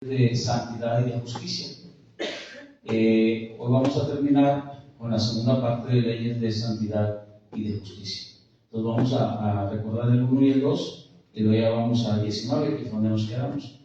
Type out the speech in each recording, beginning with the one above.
de santidad y de justicia. Hoy vamos a terminar con la segunda parte de leyes de santidad y de justicia. Entonces vamos a recordar el 1 y el 2 y luego ya vamos al 19, que es donde nos quedamos.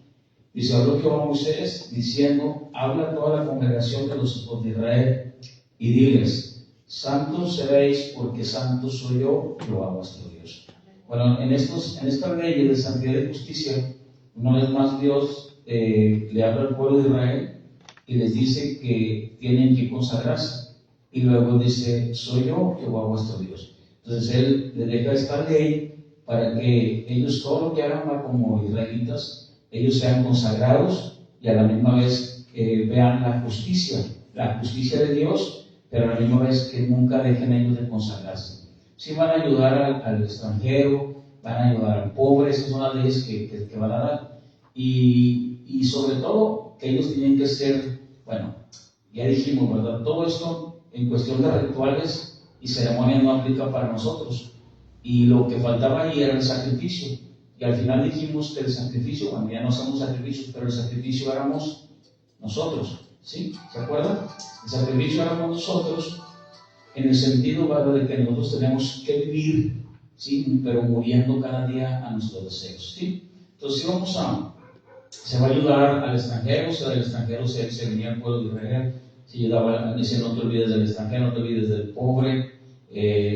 Dice: habló Jehová a Moisés diciendo: habla a toda la congregación de los hijos de Israel y diles: santos seréis, porque santo soy yo, Jehová vuestro Dios. Bueno, en estas leyes de santidad y justicia, una vez más Dios le habla al pueblo de Israel y les dice que tienen que consagrarse, y luego dice: soy yo, Jehová vuestro Dios. Entonces Él les deja esta ley para que ellos, todo lo que hagan como israelitas, ellos sean consagrados y a la misma vez vean la justicia de Dios, pero a la misma vez que nunca dejen ellos de consagrarse. Sí van a ayudar al extranjero, van a ayudar al pobre, esas son las leyes que van a dar. Y sobre todo, que ellos tienen que ser, bueno, ya dijimos, ¿verdad? Todo esto en cuestión de rituales y ceremonias no aplica para nosotros. Y lo que faltaba ahí era el sacrificio. Y al final dijimos que el sacrificio, bueno, ya no hacemos sacrificios, pero el sacrificio éramos nosotros, ¿sí? ¿Se acuerdan? El sacrificio éramos nosotros, en el sentido, ¿verdad?, de que nosotros tenemos que vivir, ¿sí?, pero muriendo cada día a nuestros deseos, ¿sí? Entonces, se va a ayudar al extranjero, o sea, del extranjero se venía al pueblo de Israel, se ayudaba, dice: no te olvides del extranjero, no te olvides del pobre,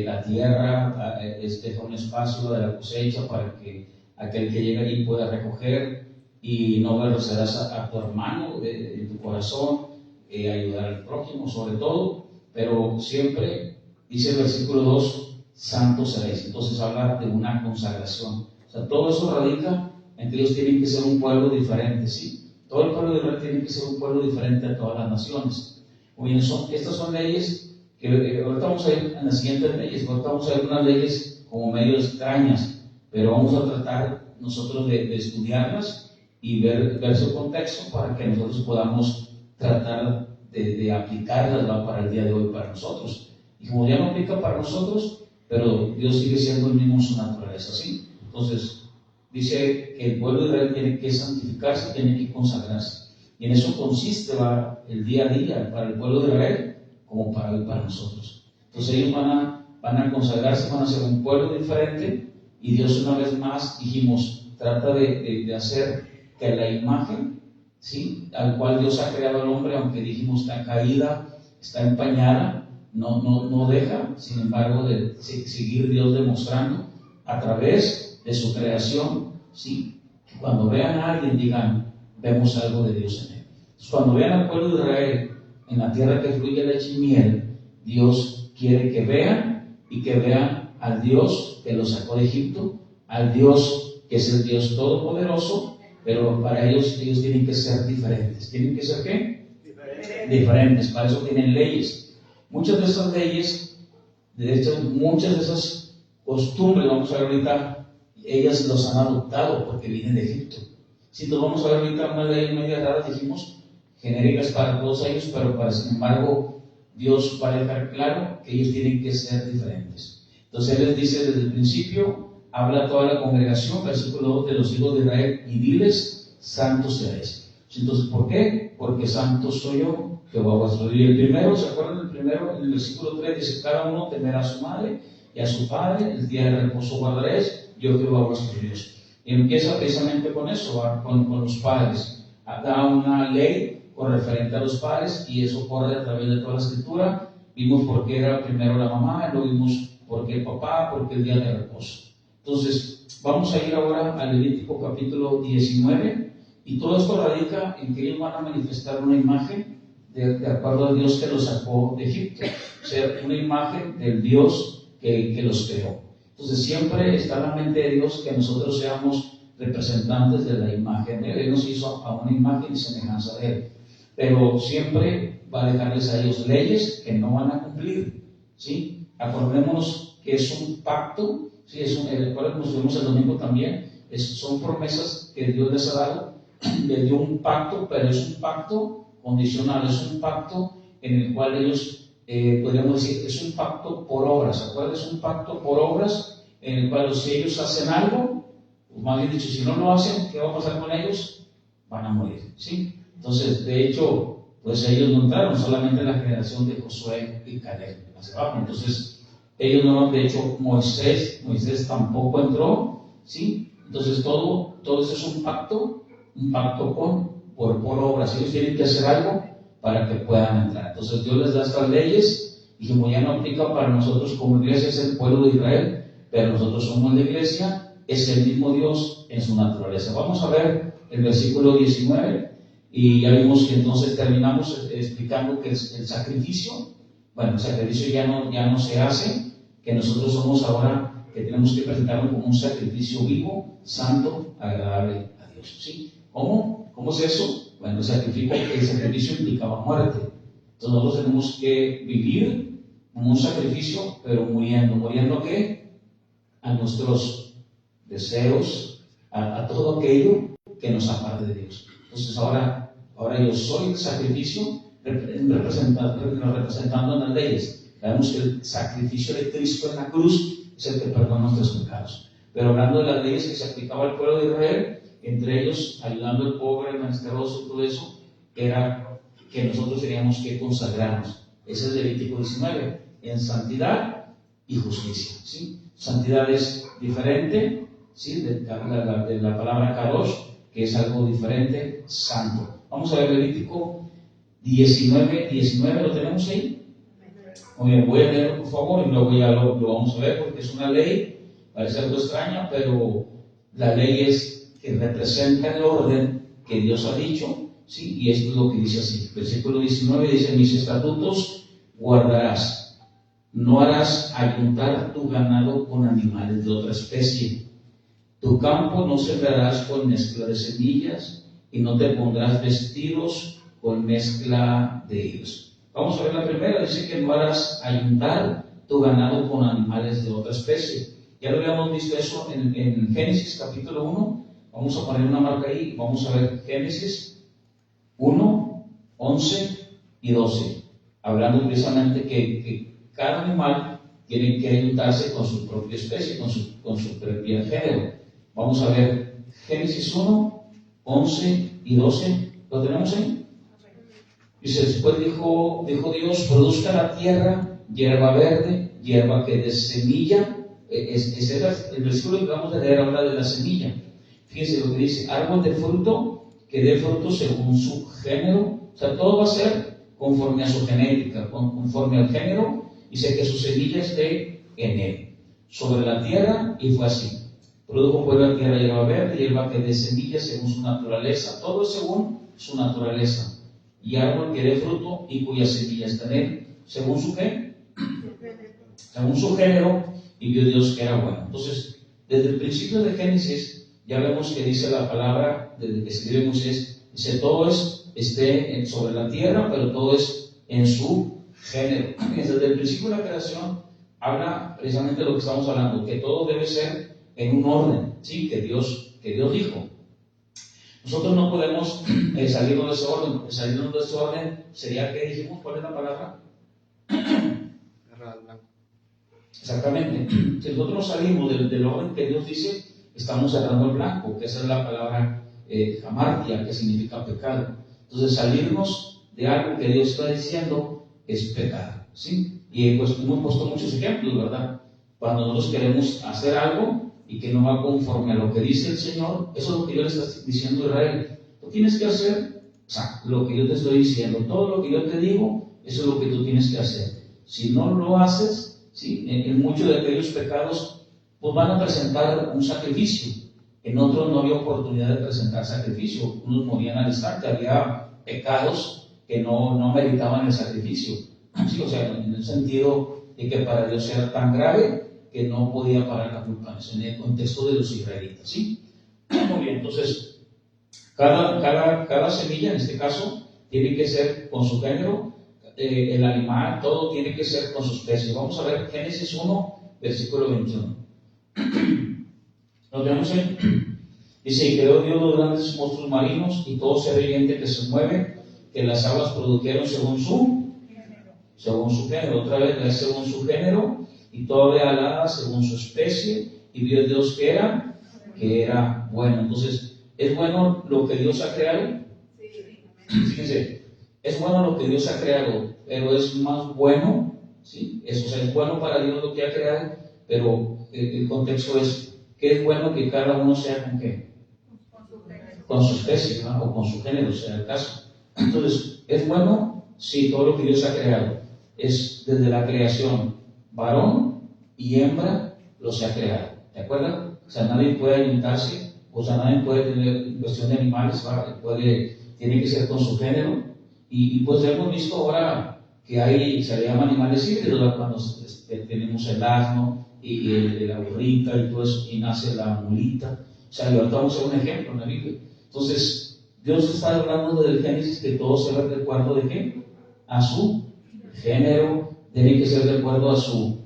la tierra, deja un espacio de la cosecha para que aquel que llega allí pueda recoger, y no aborrecerás a tu hermano en tu corazón, ayudar al prójimo sobre todo, pero siempre, dice el versículo 2, santos seréis. Entonces habla de una consagración. O sea, todo eso radica en que ellos tienen que ser un pueblo diferente, ¿sí? Todo el pueblo de Israel tiene que ser un pueblo diferente a todas las naciones. Muy bien, estas son leyes que ahorita vamos a ir en las siguientes leyes. Ahorita vamos a ver unas leyes como medio extrañas, pero vamos a tratar nosotros de estudiarlas y ver su contexto para que nosotros podamos tratar de aplicarlas, ¿va?, para el día de hoy, para nosotros. Y como ya no aplica para nosotros, pero Dios sigue siendo el mismo en su naturaleza, ¿sí? Entonces, dice que el pueblo de Israel tiene que santificarse, tiene que consagrarse. Y en eso consiste, ¿va?, el día a día para el pueblo de Israel como para nosotros. Entonces ellos van a consagrarse, van a ser un pueblo diferente, y Dios, una vez más, dijimos, trata de hacer que la imagen, ¿sí?, al cual Dios ha creado al hombre, aunque dijimos está caída, está empañada, no deja, sin embargo, de seguir Dios demostrando a través de su creación, ¿sí?, que cuando vean a alguien digan: vemos algo de Dios en él. Entonces, cuando vean al pueblo de Israel en la tierra que fluye leche y miel, Dios quiere que vean, y que vean al Dios que los sacó de Egipto, al Dios que es el Dios todopoderoso, pero para ellos tienen que ser diferentes. ¿Tienen que ser qué? Diferentes. Para eso tienen leyes. Muchas de esas leyes, de hecho, muchas de esas costumbres, vamos a ver ahorita, ellas los han adoptado porque vienen de Egipto. Si nos vamos a ver ahorita unas leyes medio raras, dijimos, genéricas para todos ellos, pero sin embargo, Dios va a dejar claro que ellos tienen que ser diferentes. Entonces Él les dice desde el principio: habla a toda la congregación, versículo 2, de los hijos de Israel, y diles: santos seréis. Entonces, ¿por qué? Porque santo soy yo, Jehová vuestro Dios. Y el primero, ¿se acuerdan? El primero, en el versículo 3, dice: cada uno temerá a su madre y a su padre, el día de reposo guardaréis, yo Jehová vuestro Dios. Y empieza precisamente con eso, con los padres. Da una ley con referente a los padres, y eso corre a través de toda la escritura. Vimos por qué era primero la mamá, y luego vimos por qué el papá, por qué el día de reposo. Entonces, vamos a ir ahora al Levítico capítulo 19, y todo esto radica en que ellos van a manifestar una imagen de acuerdo a Dios que los sacó de Egipto, o sea, una imagen del Dios que los creó. Entonces, siempre está en la mente de Dios que nosotros seamos representantes de la imagen de Él. Él nos hizo a una imagen y semejanza de Él, pero siempre va a dejarles a ellos leyes que no van a cumplir, ¿sí? Acordémonos que es un pacto, ¿sí? Recuerden, nos vemos el domingo también, son promesas que Dios les ha dado. Les dio un pacto, pero es un pacto condicional, es un pacto en el cual ellos, podríamos decir, es un pacto por obras. ¿Se acuerdan? Es un pacto por obras en el cual si ellos hacen algo, pues más bien dicho, si no lo hacen, ¿qué va a pasar con ellos? van a morir, ¿sí? Entonces, de hecho, pues ellos no entraron, solamente la generación de Josué y Caleb, hacia abajo. Entonces, ellos no, de hecho, Moisés tampoco entró, ¿sí? Entonces, todo eso es un pacto por obras. Ellos tienen que hacer algo para que puedan entrar. Entonces, Dios les da estas leyes, y como ya no aplica para nosotros como iglesia, es el pueblo de Israel, pero nosotros somos la iglesia, es el mismo Dios en su naturaleza. Vamos a ver el versículo 19, y ya vimos que entonces terminamos explicando que el sacrificio, bueno, el sacrificio ya no se hace, que nosotros somos ahora, que tenemos que presentarlo como un sacrificio vivo, santo, agradable a Dios, ¿sí? ¿Cómo es eso? Bueno, el sacrificio implicaba muerte. Entonces nosotros tenemos que vivir como un sacrificio, pero muriendo ¿a qué? A nuestros deseos, a todo aquello que nos aparte de Dios. Entonces ahora yo soy el sacrificio representando en las leyes. Sabemos que el sacrificio de Cristo en la cruz es el que perdona nuestros pecados. Pero hablando de las leyes que se aplicaba al pueblo de Israel, entre ellos ayudando al pobre, al menesteroso y todo eso, era que nosotros teníamos que consagrarnos. Ese es Levítico 19, en santidad y justicia, ¿sí? Santidad es diferente, ¿sí? de la palabra kadosh, que es algo diferente, santo. Vamos a ver Levítico 19, ¿lo tenemos ahí? Muy bien, voy a leerlo por favor y luego ya lo vamos a ver, porque es una ley, parece algo extraña, pero la ley es que representa el orden que Dios ha dicho, ¿sí? Y esto es lo que dice así. Versículo 19 dice: mis estatutos guardarás, no harás ayuntar tu ganado con animales de otra especie, tu campo no sembrarás con mezcla de semillas, y no te pondrás vestidos con mezcla de hilos. Vamos a ver la primera, dice que no harás ayuntar tu ganado con animales de otra especie. Ya lo habíamos visto eso en Génesis capítulo 1. Vamos a poner una marca ahí, vamos a ver Génesis 1, 11 y 12, hablando precisamente que cada animal tiene que ayuntarse con su propia especie, con su propio género. Vamos a ver Génesis 1, 11 y 12, ¿lo tenemos ahí? Dice: después dijo Dios, produzca la tierra hierba verde, hierba que dé semilla. Ese era el versículo que vamos a leer ahora de la semilla. Fíjense lo que dice: árbol de fruto que dé fruto según su género. O sea, todo va a ser conforme a su genética, conforme al género. Dice que su semilla esté en él, sobre la tierra, y fue así. Produjo pues la tierra hierba verde, hierba que dé semilla según su naturaleza. Todo es según su naturaleza. Y árbol que dé fruto y cuya semilla está en él, según su qué, según su género, y vio Dios que era bueno. Entonces, desde el principio de Génesis, ya vemos que dice la palabra, desde que escribe Moisés, dice: todo esté sobre la tierra, pero todo es en su género. Desde el principio de la creación, habla precisamente de lo que estamos hablando, que todo debe ser en un orden, ¿sí? que Dios dijo. Nosotros no podemos salirnos de ese orden, porque salirnos de ese orden sería que dijimos, ¿cuál es la palabra? Exactamente. Si nosotros nos salimos del orden que Dios dice, estamos cerrando el blanco, que esa es la palabra hamartia, que significa pecado. Entonces, salirnos de algo que Dios está diciendo es pecado, ¿sí? Y pues hemos puesto muchos ejemplos, ¿verdad? Cuando nosotros queremos hacer algo y que no va conforme a lo que dice el Señor, eso es lo que yo le estoy diciendo a Israel. Tú tienes que hacer lo que yo te estoy diciendo, todo lo que yo te digo, eso es lo que tú tienes que hacer. Si no lo haces, ¿sí? en muchos de aquellos pecados, pues van a presentar un sacrificio. En otros no había oportunidad de presentar sacrificio, unos morían al instante, había pecados que no meritaban el sacrificio. ¿Sí? O sea, en el sentido de que para Dios era tan grave que no podía pagar la culpa, en el contexto de los israelitas, ¿sí? Muy bien, entonces, cada semilla, en este caso, tiene que ser con su género, el animal, todo tiene que ser con su especie. Vamos a ver Génesis 1, versículo 21. ¿Lo tenemos ahí? Dice: y creó Dios los grandes monstruos marinos y todo ser viviente que se mueve, que las aguas produjeron según su género. Otra vez, según su género, y toda ave alada según su especie, y vio Dios que era bueno. Entonces, ¿es bueno lo que Dios ha creado? Fíjense, es bueno lo que Dios ha creado, pero es más bueno, ¿sí? Eso, o sea, es bueno para Dios lo que ha creado, pero el contexto es que es bueno que cada uno sea con qué, con su especie, ¿no? O con su género, sea el caso. Entonces, es bueno, sí, todo lo que Dios ha creado es desde la creación, varón y hembra los ha creado, ¿de acuerdo? O sea, nadie puede alimentarse, o sea, nadie puede tener cuestión de animales, tiene que ser con su género, y pues hemos visto ahora que se le llaman animales híbridos, ¿verdad? Cuando tenemos el asno y la burrita y todo eso, y nace la mulita. O sea, ahorita vamos a hacer un ejemplo en la Biblia. Entonces, Dios está hablando del Génesis que todo se ve de acuerdo de qué, a su género, tiene que ser de acuerdo a su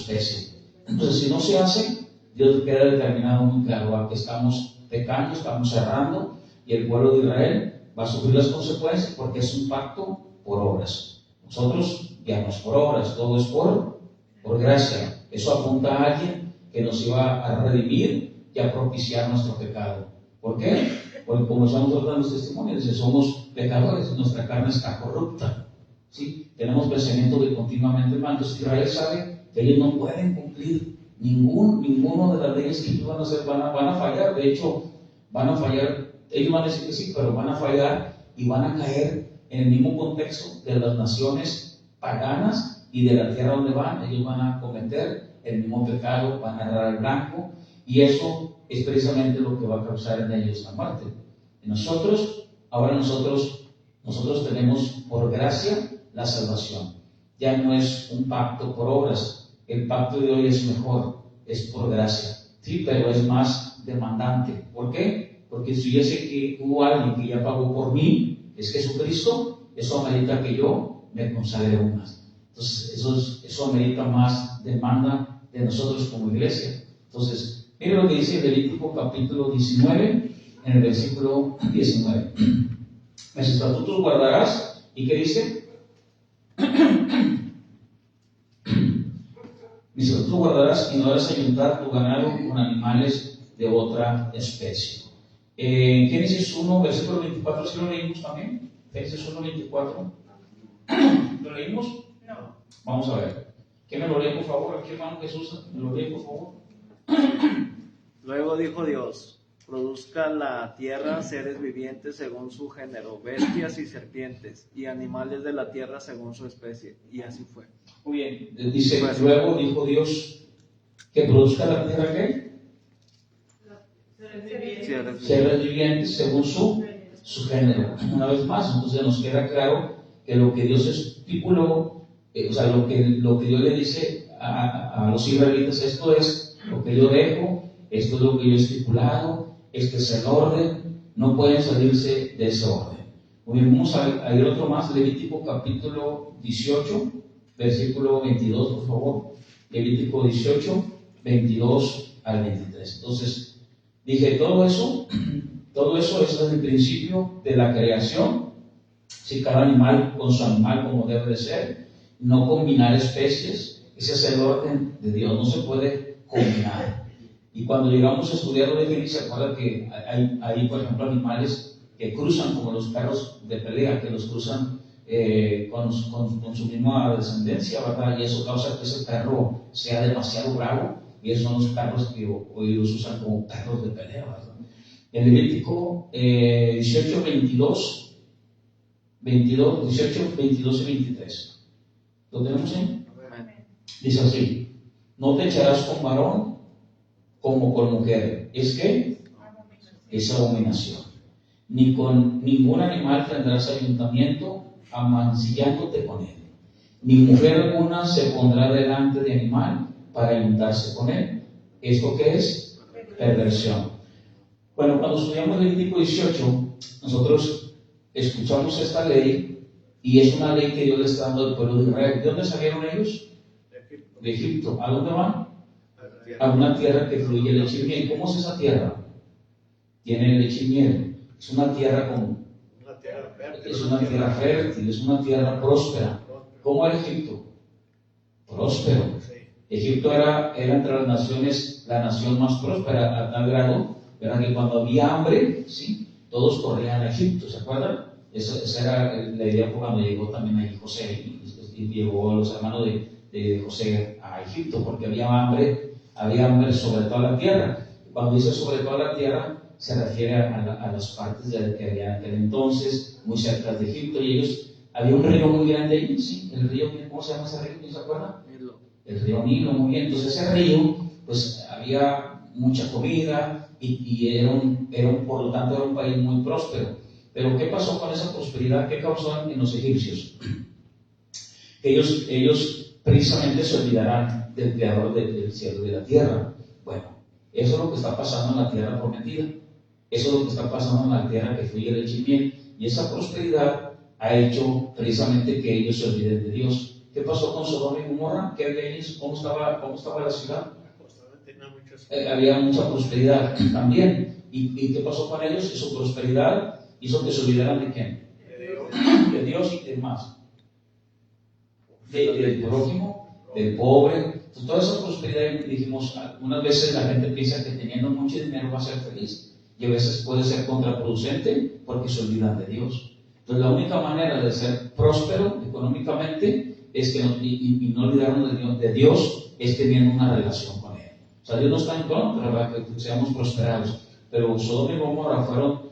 especie. Entonces, si no se hace, Dios queda determinado muy claro, que estamos pecando, estamos errando, y el pueblo de Israel va a sufrir las consecuencias porque es un pacto por obras. Nosotros ya no es por obras, todo es por gracia. Eso apunta a alguien que nos iba a redimir y a propiciar nuestro pecado. ¿Por qué? Porque como estamos tratando los testimonios, somos pecadores, nuestra carne está corrupta, ¿sí? Tenemos pensamientos de continuamente mal. Entonces Israel sabe que ellos no pueden cumplir ninguno de las leyes que ellos van a hacer, van a fallar. De hecho, van a fallar. Ellos van a decir que sí, pero van a fallar y van a caer en el mismo contexto de las naciones paganas y de la tierra donde van. Ellos van a cometer el mismo pecado, van a errar el blanco, y eso es precisamente lo que va a causar en ellos la muerte. En nosotros tenemos por gracia la salvación. Ya no es un pacto por obras. El pacto de hoy es mejor, es por gracia, sí, pero es más demandante. ¿Por qué? Porque si yo sé que hubo alguien que ya pagó por mí, es Jesucristo, eso amerita que yo me consagre aún más. Entonces, eso amerita más demanda de nosotros como iglesia. Entonces, mire lo que dice Levítico capítulo 19, en el versículo 19. Mis estatutos guardarás, ¿y qué dice? Mis estatutos guardarás y no harás ayuntar tu ganado con animales de otra especie. Génesis 1, versículo 24, ¿sí lo leímos también? Génesis 1, 24. ¿Lo leímos? No. Vamos a ver. ¿Quién me lo lee, por favor? Aquí, hermano Jesús, me lo lee, por favor. Luego dijo Dios: produzca la tierra seres vivientes según su género, bestias y serpientes, y animales de la tierra según su especie. Y así fue. Muy bien. Dice, luego dijo Dios que produzca la tierra, ¿qué? Seres vivientes según su género. Una vez más, entonces nos queda claro que lo que Dios estipuló, o sea, lo que Dios le dice a los israelitas, esto es lo que yo dejo, esto es lo que yo he estipulado, este es el orden, no pueden salirse de ese orden. Muy bien, vamos a ir otro más, Levítico capítulo 18, versículo 22, por favor. Levítico 18, 22 al 23. Entonces, dije, todo eso es desde el principio de la creación. Si cada animal con su animal como debe de ser, no combinar especies, ese es el orden de Dios, no se puede combinar. Y cuando llegamos a estudiar lo de Génesis, se acuerda que hay, por ejemplo, animales que cruzan, como los perros de pelea, que los cruzan con su misma descendencia, ¿verdad? Y eso causa que ese perro sea demasiado bravo, y esos son los perros que hoy los usan como perros de pelea, ¿verdad? En Levítico 18, 22 y 23. ¿Lo tenemos ahí? Dice así: no te echarás con varón como con mujer. ¿Es qué? Es abominación. Ni con ningún animal tendrás ayuntamiento, amancillándote con él. Ni mujer alguna se pondrá delante de animal para ayuntarse con él. ¿Esto qué es? Perversión. Bueno, cuando estudiamos Levítico 18, nosotros escuchamos esta ley, y es una ley que Dios le está dando al pueblo de Israel. ¿De dónde salieron ellos? De Egipto. ¿A dónde van? A una tierra que fluye leche y miel. ¿Cómo es esa tierra? Tiene leche y miel. Es una tierra es una tierra fértil, es una tierra próspera. ¿Cómo era Egipto? Próspero. Egipto era entre las naciones la nación más próspera, a tal grado Verán que cuando había hambre, ¿sí?, todos corrían a Egipto, ¿se acuerdan? Esa era la idea cuando llegó también ahí José, y llegó los hermanos de José a Egipto, porque había hambre sobre toda la tierra. Cuando dice sobre toda la tierra, se refiere a las partes que había en aquel entonces, muy cerca de Egipto, y ellos, había un río muy grande ahí, ¿sí? El río, ¿cómo se llama ese río? ¿No se acuerdan? El río Nilo, muy bien. Entonces ese río, pues había mucha comida y por lo tanto era un país muy próspero. Pero ¿qué pasó con esa prosperidad? ¿Qué causó en los egipcios? Que ellos precisamente se olvidarán del creador del cielo y de la tierra. Bueno, eso es lo que está pasando en la tierra prometida. Eso es lo que está pasando en la tierra que fluye leche y miel. Y esa prosperidad ha hecho precisamente que ellos se olviden de Dios. ¿Qué pasó con Sodoma y Gomorra? ¿Qué había ahí? ¿Cómo estaba la ciudad? Había mucha prosperidad también. ¿Y qué pasó con ellos? Su prosperidad hizo que se olvidaran de quién? De Dios y de más. Del prójimo, del pobre. Entonces, toda esa prosperidad, dijimos, algunas veces la gente piensa que teniendo mucho dinero va a ser feliz. Y a veces puede ser contraproducente porque se olvidan de Dios. Entonces, la única manera de ser próspero económicamente es que y no olvidarnos de Dios es teniendo una relación con Él. O sea, Dios no está en contra, ¿verdad?, que seamos prosperados. Pero Sodoma y Gomorra fueron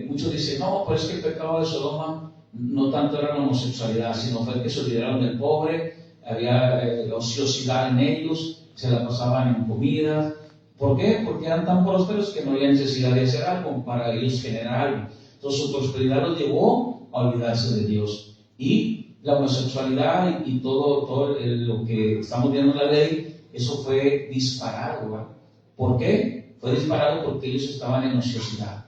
muchos dicen, no, pero es que el pecado de Sodoma no tanto era la homosexualidad, sino fue el que se olvidaron del pobre, había ociosidad en ellos, se la pasaban en comida. ¿Por qué? Porque eran tan prósperos que no había necesidad de hacer algo para ellos generar algo. Entonces su prosperidad los llevó a olvidarse de Dios. Y la homosexualidad y todo lo que estamos viendo en la ley, eso fue disparado, ¿verdad? ¿Por qué? Fue disparado porque ellos estaban en ociosidad.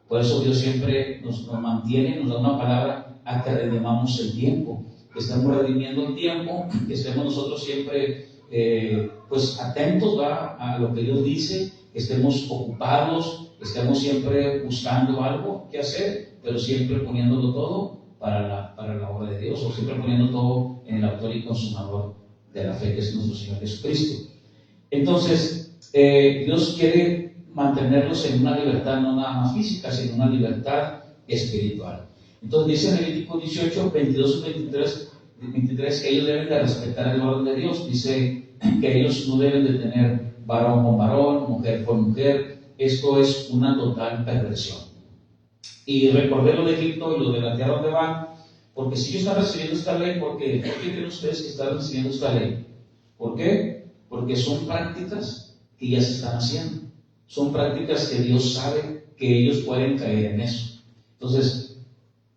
Por eso Dios siempre nos mantiene, nos da una palabra a que redimamos el tiempo, que estemos redimiendo el tiempo, que estemos nosotros siempre pues atentos, ¿va?, a lo que Dios dice, que estemos ocupados, que estemos siempre buscando algo que hacer, pero siempre poniéndolo todo para la obra de Dios, o siempre poniendo todo en el autor y consumador de la fe, que es nuestro Señor Jesucristo. Entonces, Dios quiere mantenerlos en una libertad no nada más física, sino una libertad espiritual. Entonces dice en Levítico 18, 22 y 23 que ellos deben de respetar el orden de Dios. Dice que ellos no deben de tener varón con varón, mujer con mujer. Esto es una total perversión. Y recordé lo de Egipto y lo de la tierra donde van, porque si ellos están recibiendo esta ley, ¿por qué creen ustedes que están recibiendo esta ley? ¿Por qué? Porque son prácticas que ya se están haciendo. Son prácticas que Dios sabe que ellos pueden caer en eso. Entonces,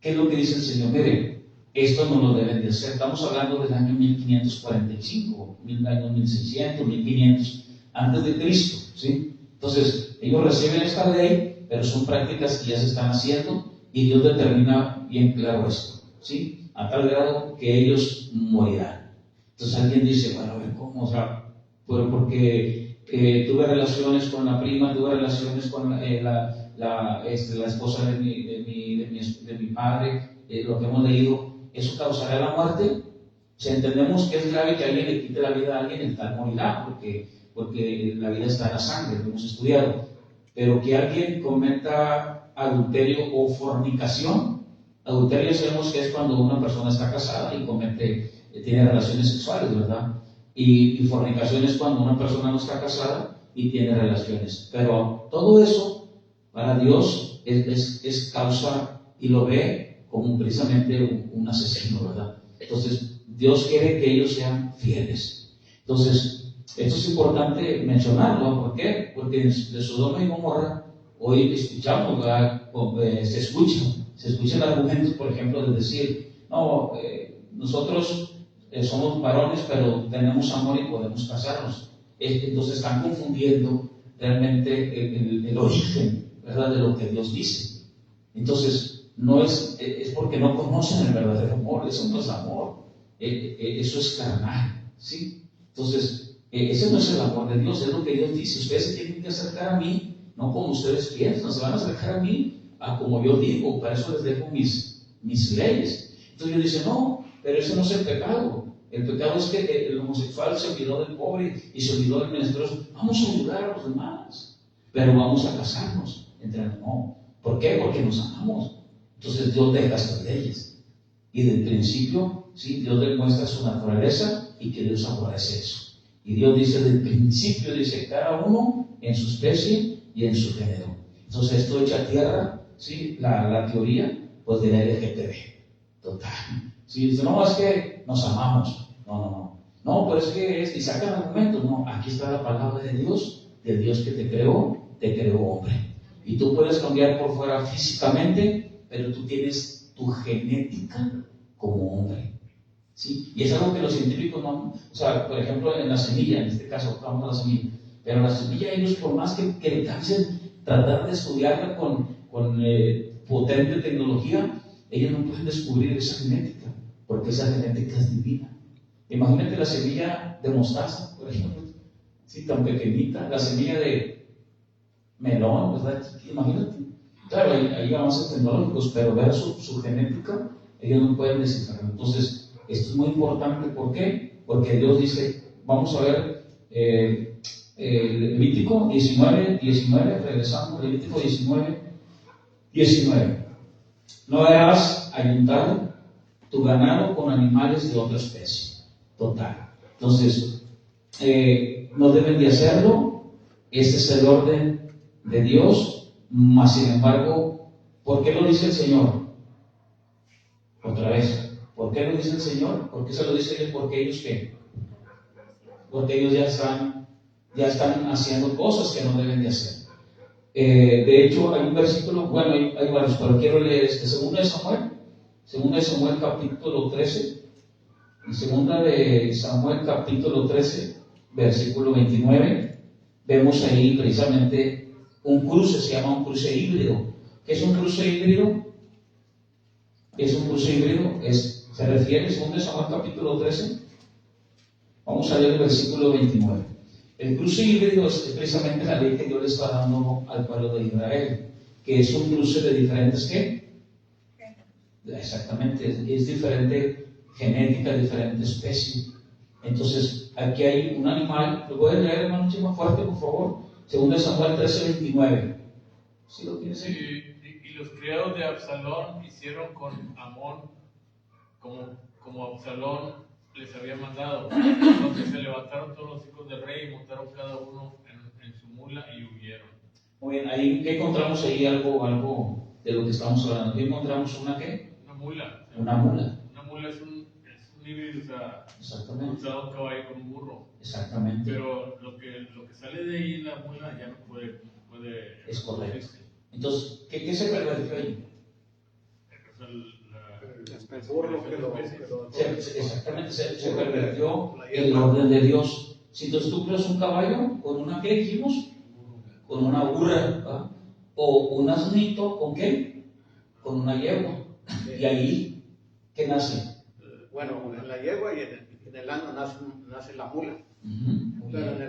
¿qué es lo que dice el Señor? Miren, esto no lo deben de hacer. Estamos hablando del año 1545, años 1600, 1500, antes de Cristo, ¿sí? Entonces, ellos reciben esta ley, pero son prácticas que ya se están haciendo y Dios determina bien claro esto, ¿sí? A tal grado que ellos morirán. Entonces alguien dice, bueno, a ver, ¿cómo? O sea, porque tuve relaciones con la prima, tuve relaciones con la esposa de mi padre, lo que hemos leído, ¿eso causará la muerte? O sea, entendemos que es grave que alguien le quite la vida a alguien, el tal morirá, porque la vida está en la sangre, lo hemos estudiado. Pero que alguien cometa adulterio o fornicación, adulterio sabemos que es cuando una persona está casada y tiene relaciones sexuales, ¿verdad? Y fornicación es cuando una persona no está casada y tiene relaciones. Pero todo eso, para Dios, es causa y lo ve como precisamente un asesino, ¿verdad? Entonces, Dios quiere que ellos sean fieles. Entonces, esto es importante mencionarlo. ¿Por qué? Porque de Sodoma y Gomorra, hoy escuchamos, ¿verdad? Se escuchan argumentos, por ejemplo, de decir, no, nosotros somos varones, pero tenemos amor y podemos casarnos. Entonces están confundiendo realmente el origen, ¿verdad?, de lo que Dios dice. Entonces, no es porque no conocen el verdadero amor. Eso no es amor, eso es carnal, ¿sí? Entonces, ese no es el amor de Dios, es lo que Dios dice. Ustedes se tienen que acercar a mí, no como ustedes piensan, se van a acercar a mí, a como yo digo. Para eso les dejo mis leyes. Entonces Dios dice, no, pero eso no es el pecado. El pecado es que el homosexual se olvidó del pobre y se olvidó del menesteroso. Vamos a ayudar a los demás. pero vamos a casarnos. No. ¿Por qué? Porque nos amamos. Entonces Dios deja estas leyes. Y del principio, ¿sí? Dios demuestra su naturaleza y que Dios aborrece eso. Y Dios dice del principio, dice cada uno en su especie y en su género. Entonces esto echa a tierra, ¿sí? la teoría pues del LGTB. Total. Si dice, no, es que nos amamos. No, pues es que y sacan argumentos. No, aquí está la palabra de Dios, del Dios que te creó hombre. Y tú puedes cambiar por fuera físicamente, pero tú tienes tu genética como hombre. ¿Sí? Y es algo que los científicos no, o sea, por ejemplo, en la semilla, en este caso, vamos a la semilla, pero la semilla ellos, por más que le cansen tratar de estudiarla con potente tecnología, ellos no pueden descubrir esa genética, porque esa genética es divina. Imagínate la semilla de mostaza, por ejemplo, ¿sí? Tan pequeñita, la semilla de melón, ¿verdad? Imagínate. Claro, hay avances tecnológicos, pero ver su genética, ellos no pueden descifrar. Entonces, esto es muy importante. ¿Por qué? Porque Dios dice, vamos a ver, Levítico 19, regresamos, Levítico 19. No harás ayuntar tu ganado con animales de otra especie. Total. Entonces, no deben de hacerlo. Este es el orden de Dios. Mas, sin embargo, ¿por qué lo dice el Señor? Otra vez. ¿Por qué lo dice el Señor? ¿Por qué se lo dice Él? Porque ellos ¿qué? Porque ellos ya están haciendo cosas que no deben de hacer. De hecho, hay un versículo, bueno, hay varios, pero quiero leer segunda de Samuel capítulo 13, y segunda de Samuel capítulo 13, versículo 29, vemos ahí precisamente un cruce, se llama un cruce híbrido. ¿Qué es un cruce híbrido? Se refiere, segunda de Samuel capítulo 13, vamos a leer el versículo 29. El cruce híbrido es precisamente la ley que Dios le está dando al pueblo de Israel, que es un cruce de diferentes ¿qué? Exactamente, es diferente genética, diferente especie. Entonces, aquí hay un animal, ¿lo pueden leer, hermano Chima, fuerte, por favor? Segunda de Samuel 13, 29. ¿Sí lo tienes ahí? Y los criados de Absalón hicieron con Amón como Absalón les había mandado. Entonces se levantaron todos los hijos del rey y montaron cada uno en su mula y huyeron. Muy bien, ahí encontramos ahí algo de lo que estamos hablando. ¿Qué encontramos? ¿Una qué? Una mula. Una mula. Una mula es un híbrido, o sea, exactamente. Un caballo con un burro. Exactamente. Pero lo que sale de ahí, la mula, ya no puede es correcto. Entonces, ¿qué se pervertió ahí? El burro que lo exactamente, se pervertió el orden de Dios. Si entonces tú creas un caballo con una, ¿qué dijimos? Con una burra, ¿verdad? O un asnito, ¿con qué? Con una yegua. Y ahí, ¿qué nace? Bueno, en la yegua y en el asno nace la mula. Pero en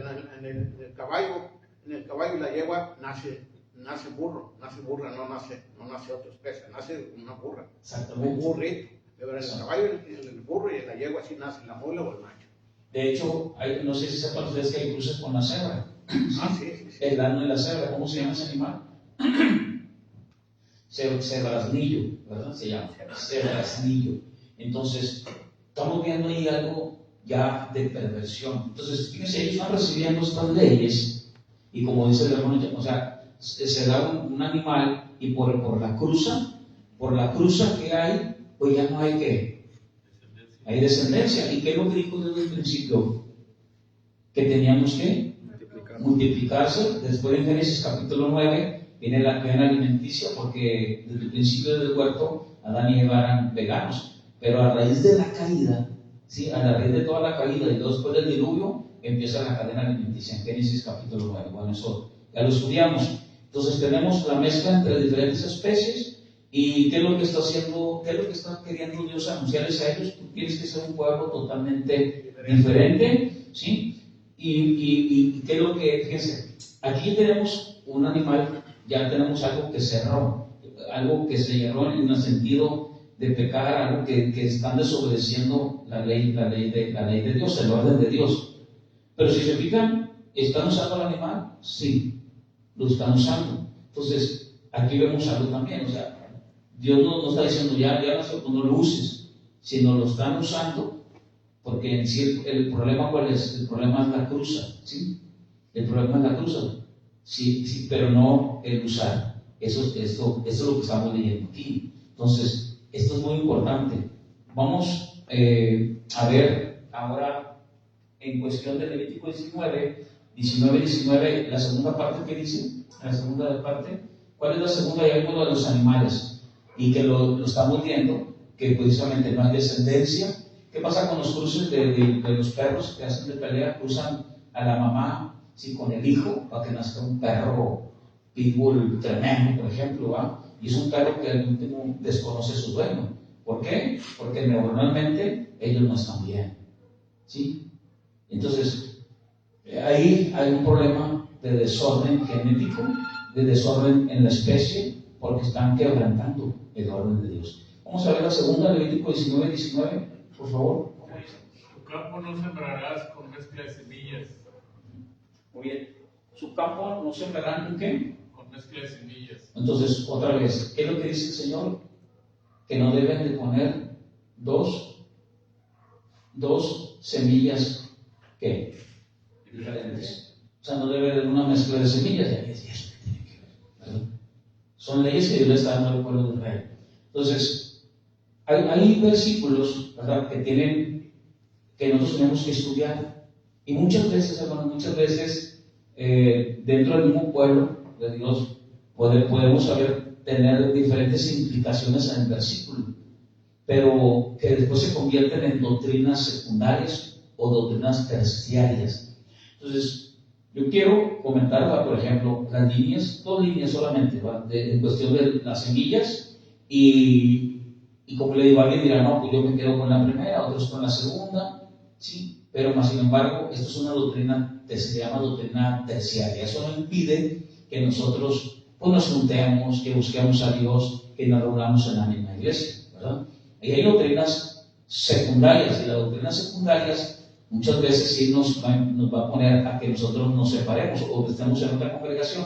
el caballo y la yegua nace burro, nace burra, no nace otra especie, nace una burra. Exactamente. Un burrito. Pero en el caballo, en el burro y en la yegua sí nace la mula o el macho. De hecho, no sé si sepan ustedes que hay cruces con la cebra. Sí. El asno y la cebra, ¿cómo se llama ese animal? Cebrasnillo, ¿verdad? Se llama cebrasnillo. Entonces, estamos viendo ahí algo ya de perversión. Entonces, fíjense, ellos están recibiendo estas leyes y como dice el hermano, o sea, se da un animal y por la cruza que hay, pues ya no hay ¿qué? Hay descendencia. ¿Y qué es lo que dijo desde el principio? Que teníamos que multiplicarse. Después en Génesis capítulo 9 viene la cadena alimenticia, porque desde el principio del huerto Adán y Eva eran veganos, pero a raíz de la caída, ¿sí? A la raíz de toda la caída y después del diluvio empieza la cadena alimenticia en Génesis capítulo 9. Bueno, eso ya lo estudiamos. Entonces tenemos la mezcla entre diferentes especies. ¿Y qué es lo que está haciendo? ¿Qué es lo que está queriendo Dios anunciarles a ellos? Tú tienes que ser un pueblo totalmente diferente, ¿sí? Y qué es lo que, fíjense, aquí tenemos un animal, ya tenemos algo que cerró, algo que se cerró en el sentido de pecar, algo que están desobedeciendo la ley de Dios, el orden de Dios. Pero si se fijan, ¿están usando al animal? Sí. lo están usando. Entonces, aquí vemos algo también, o sea, Dios no está diciendo ya no lo uses, sino lo están usando, porque en sí el problema, ¿cuál es? El problema es la cruza, ¿sí? El problema es la cruza, sí, pero no el usar. Eso es lo que estamos leyendo aquí. Entonces, esto es muy importante. Vamos a ver ahora, en cuestión de Levítico 19, la segunda parte que dice, la segunda parte. ¿Cuál es la segunda? Ya vimos lo de los animales, y que lo estamos viendo, que precisamente no hay descendencia. ¿Qué pasa con los cruces de los perros que hacen de pelea? Cruzan a la mamá, ¿sí?, con el hijo, para que nazca un perro pitbull tremendo, por ejemplo, ¿va? Y es un perro que al último desconoce a su dueño. ¿Por qué? Porque neuronalmente ellos no están bien, ¿sí? Entonces, ahí hay un problema de desorden genético, de desorden en la especie, porque están quebrantando el orden de Dios. Vamos a ver la segunda, Levítico 19, por favor. Tu campo no sembrarás con mezcla de semillas. Muy bien. ¿Su campo no sembrarán con qué? Con mezcla de semillas. Entonces, otra vez, ¿qué es lo que dice el Señor? Que no deben de poner dos semillas, ¿qué? Diferentes. O sea, no debe haber una mezcla de semillas. Ya es eso que tiene que ver, ¿verdad? Son leyes que Dios le está dando al pueblo de Israel. Entonces, hay versículos, ¿verdad?, que nosotros tenemos que estudiar. Y muchas veces, hermanos, dentro del mismo pueblo de Dios, podemos tener diferentes implicaciones en el versículo, pero que después se convierten en doctrinas secundarias o doctrinas terciarias. Entonces, yo quiero comentar, por ejemplo, las líneas, 2 líneas solamente, en cuestión de las semillas, y como le digo, alguien dirá, no, pues yo me quedo con la primera, otros con la segunda, sí, pero más sin embargo, esto es una doctrina que se llama doctrina terciaria. Eso no impide que nosotros pues nos juntemos, que busquemos a Dios, que nos reunamos en la misma iglesia, ¿verdad? Y hay doctrinas secundarias, y las doctrinas secundarias muchas veces sí nos va a poner a que nosotros nos separemos o que estemos en otra congregación,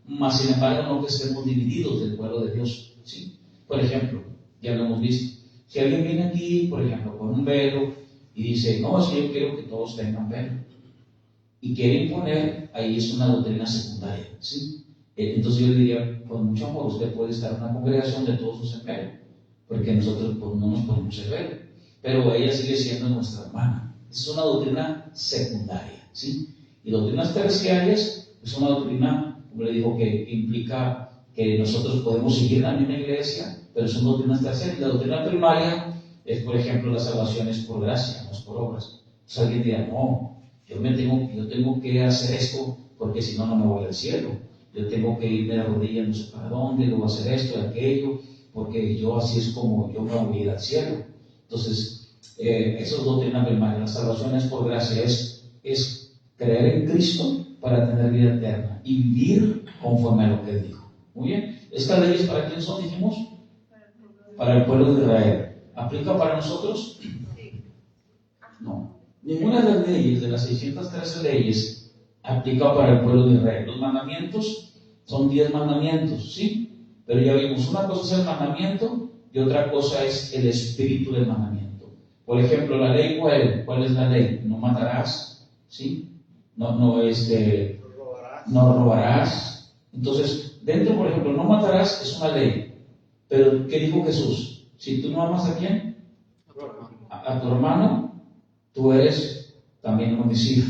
más sin embargo no que estemos divididos del pueblo de Dios, ¿sí? Por ejemplo, ya lo hemos visto, si alguien viene aquí, por ejemplo, con un velo y dice, no, es que yo quiero que todos tengan velo, y quiere imponer, ahí es una doctrina secundaria, ¿sí? Entonces yo le diría, con mucho amor, usted puede estar en una congregación de todos usen velo, porque nosotros pues, no nos ponemos el velo, pero ella sigue siendo nuestra hermana. Esa es una doctrina secundaria, ¿sí? Y doctrinas terciarias es una doctrina, como le digo, que implica que nosotros podemos seguir en la misma iglesia, pero son doctrinas terciarias. La doctrina primaria es, por ejemplo, la salvación es por gracia, no es por obras. Entonces alguien dirá, no, yo tengo que hacer esto porque si no, no me voy al cielo. Yo tengo que irme de rodillas, no sé para dónde, luego hacer esto y aquello, porque yo así es como yo me voy a ir al cielo. Entonces, eso es doctrina primaria. La salvación es por gracia, es creer en Cristo para tener vida eterna y vivir conforme a lo que Él dijo. Muy bien. ¿Estas leyes para quién son, dijimos? Para el pueblo de Israel. ¿Aplica para nosotros? No. Ninguna de las leyes, de las 613 leyes, aplica para el pueblo de Israel. Los mandamientos son 10 mandamientos, ¿sí? Pero ya vimos, una cosa es el mandamiento y otra cosa es el espíritu del mandamiento. Por ejemplo, la ley, ¿cuál es la ley? No matarás, ¿sí? No robarás. Entonces, dentro, por ejemplo, no matarás es una ley. Pero, ¿qué dijo Jesús? Si tú no amas a quién, a tu hermano, tú eres también un homicida.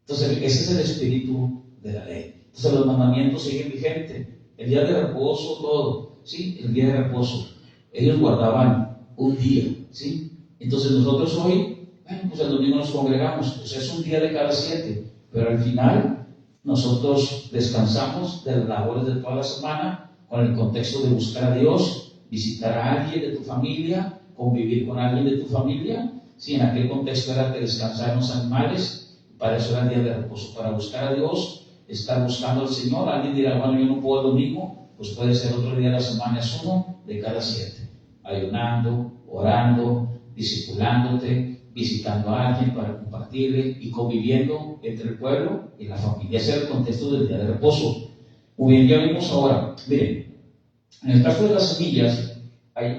Entonces, ese es el espíritu de la ley. Entonces, los mandamientos siguen vigentes. El día de reposo, todo, ¿sí? El día de reposo. Ellos guardaban un día, ¿sí? Entonces, nosotros hoy, pues el domingo nos congregamos. Pues es un día de cada 7. Pero al final, nosotros descansamos de las labores de toda la semana con el contexto de buscar a Dios, visitar a alguien de tu familia, convivir con alguien de tu familia. Sí, en aquel contexto era que descansar los animales, para eso era el día de reposo, para buscar a Dios, estar buscando al Señor. Alguien dirá, bueno, yo no puedo el domingo, pues puede ser otro día de la semana, es uno de cada 7, ayunando, orando, discipulándote, visitando a alguien para compartirle y conviviendo entre el pueblo y la familia. Ese era el contexto del día de reposo. Muy bien, ya vimos ahora. Miren, en el caso de las semillas, hay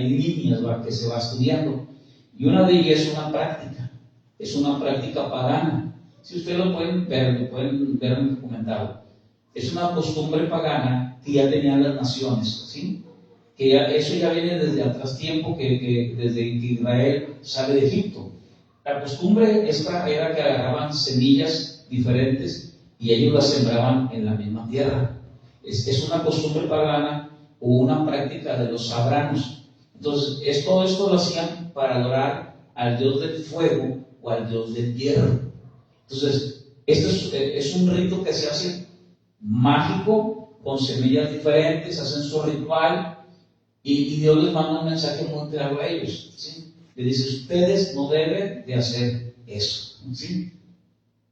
líneas, ¿va?, que se va estudiando. Y una de ellas es una práctica pagana. Si ustedes lo pueden ver en el documentado. Es una costumbre pagana que ya tenían las naciones, ¿sí? Eso ya viene desde atrás tiempo, desde que Israel sale de Egipto. La costumbre esta era que agarraban semillas diferentes y ellos las sembraban en la misma tierra. Es una costumbre pagana o una práctica de los sabranos. Entonces, todo esto lo hacían para adorar al Dios del fuego o al Dios del hierro. Entonces, esto es un rito que se hace mágico, con semillas diferentes, hacen su ritual y Dios les manda un mensaje muy claro a ellos, ¿sí? Le dice, ustedes no deben de hacer eso, ¿sí?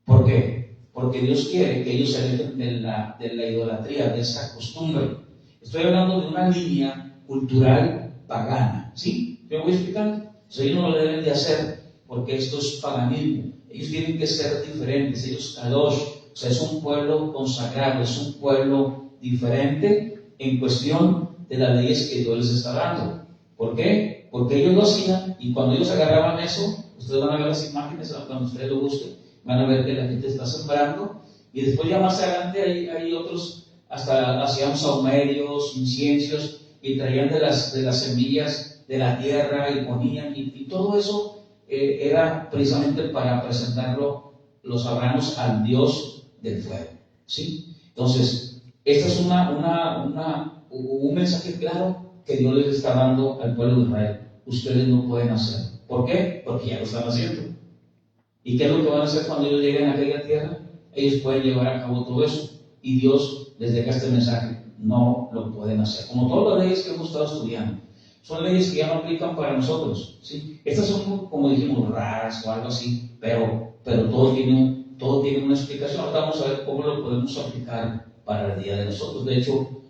¿Por qué? Porque Dios quiere que ellos se alejen de la idolatría, de esa costumbre. Estoy hablando de una línea cultural pagana, ¿sí? ¿Me voy explicando? O sea, ellos no lo deben de hacer porque esto es paganismo. Ellos tienen que ser diferentes, ellos kadosh, o sea, es un pueblo consagrado, es un pueblo diferente en cuestión de las leyes que Dios les está dando. ¿Por qué? Porque ellos lo hacían y cuando ellos agarraban eso, ustedes van a ver las imágenes, cuando ustedes lo busquen, van a ver que la gente está sembrando y después ya más adelante hay otros, hasta hacían saumerios, inciensos y traían de las semillas de la tierra y ponían y todo eso era precisamente para presentarlo los sabranos al Dios del fuego, ¿sí? Entonces, esta es un mensaje claro que Dios les está dando al pueblo de Israel. Ustedes no pueden hacer. ¿Por qué? Porque ya lo están haciendo. ¿Y qué es lo que van a hacer cuando ellos lleguen a aquella tierra? Ellos pueden llevar a cabo todo eso. Y Dios les deja este mensaje. No lo pueden hacer. Como todas las leyes que hemos estado estudiando. Son leyes que ya no aplican para nosotros, ¿sí? Estas son, como dijimos, raras o algo así, pero todo tiene una explicación. Ahora vamos a ver cómo lo podemos aplicar para el día de nosotros. De hecho,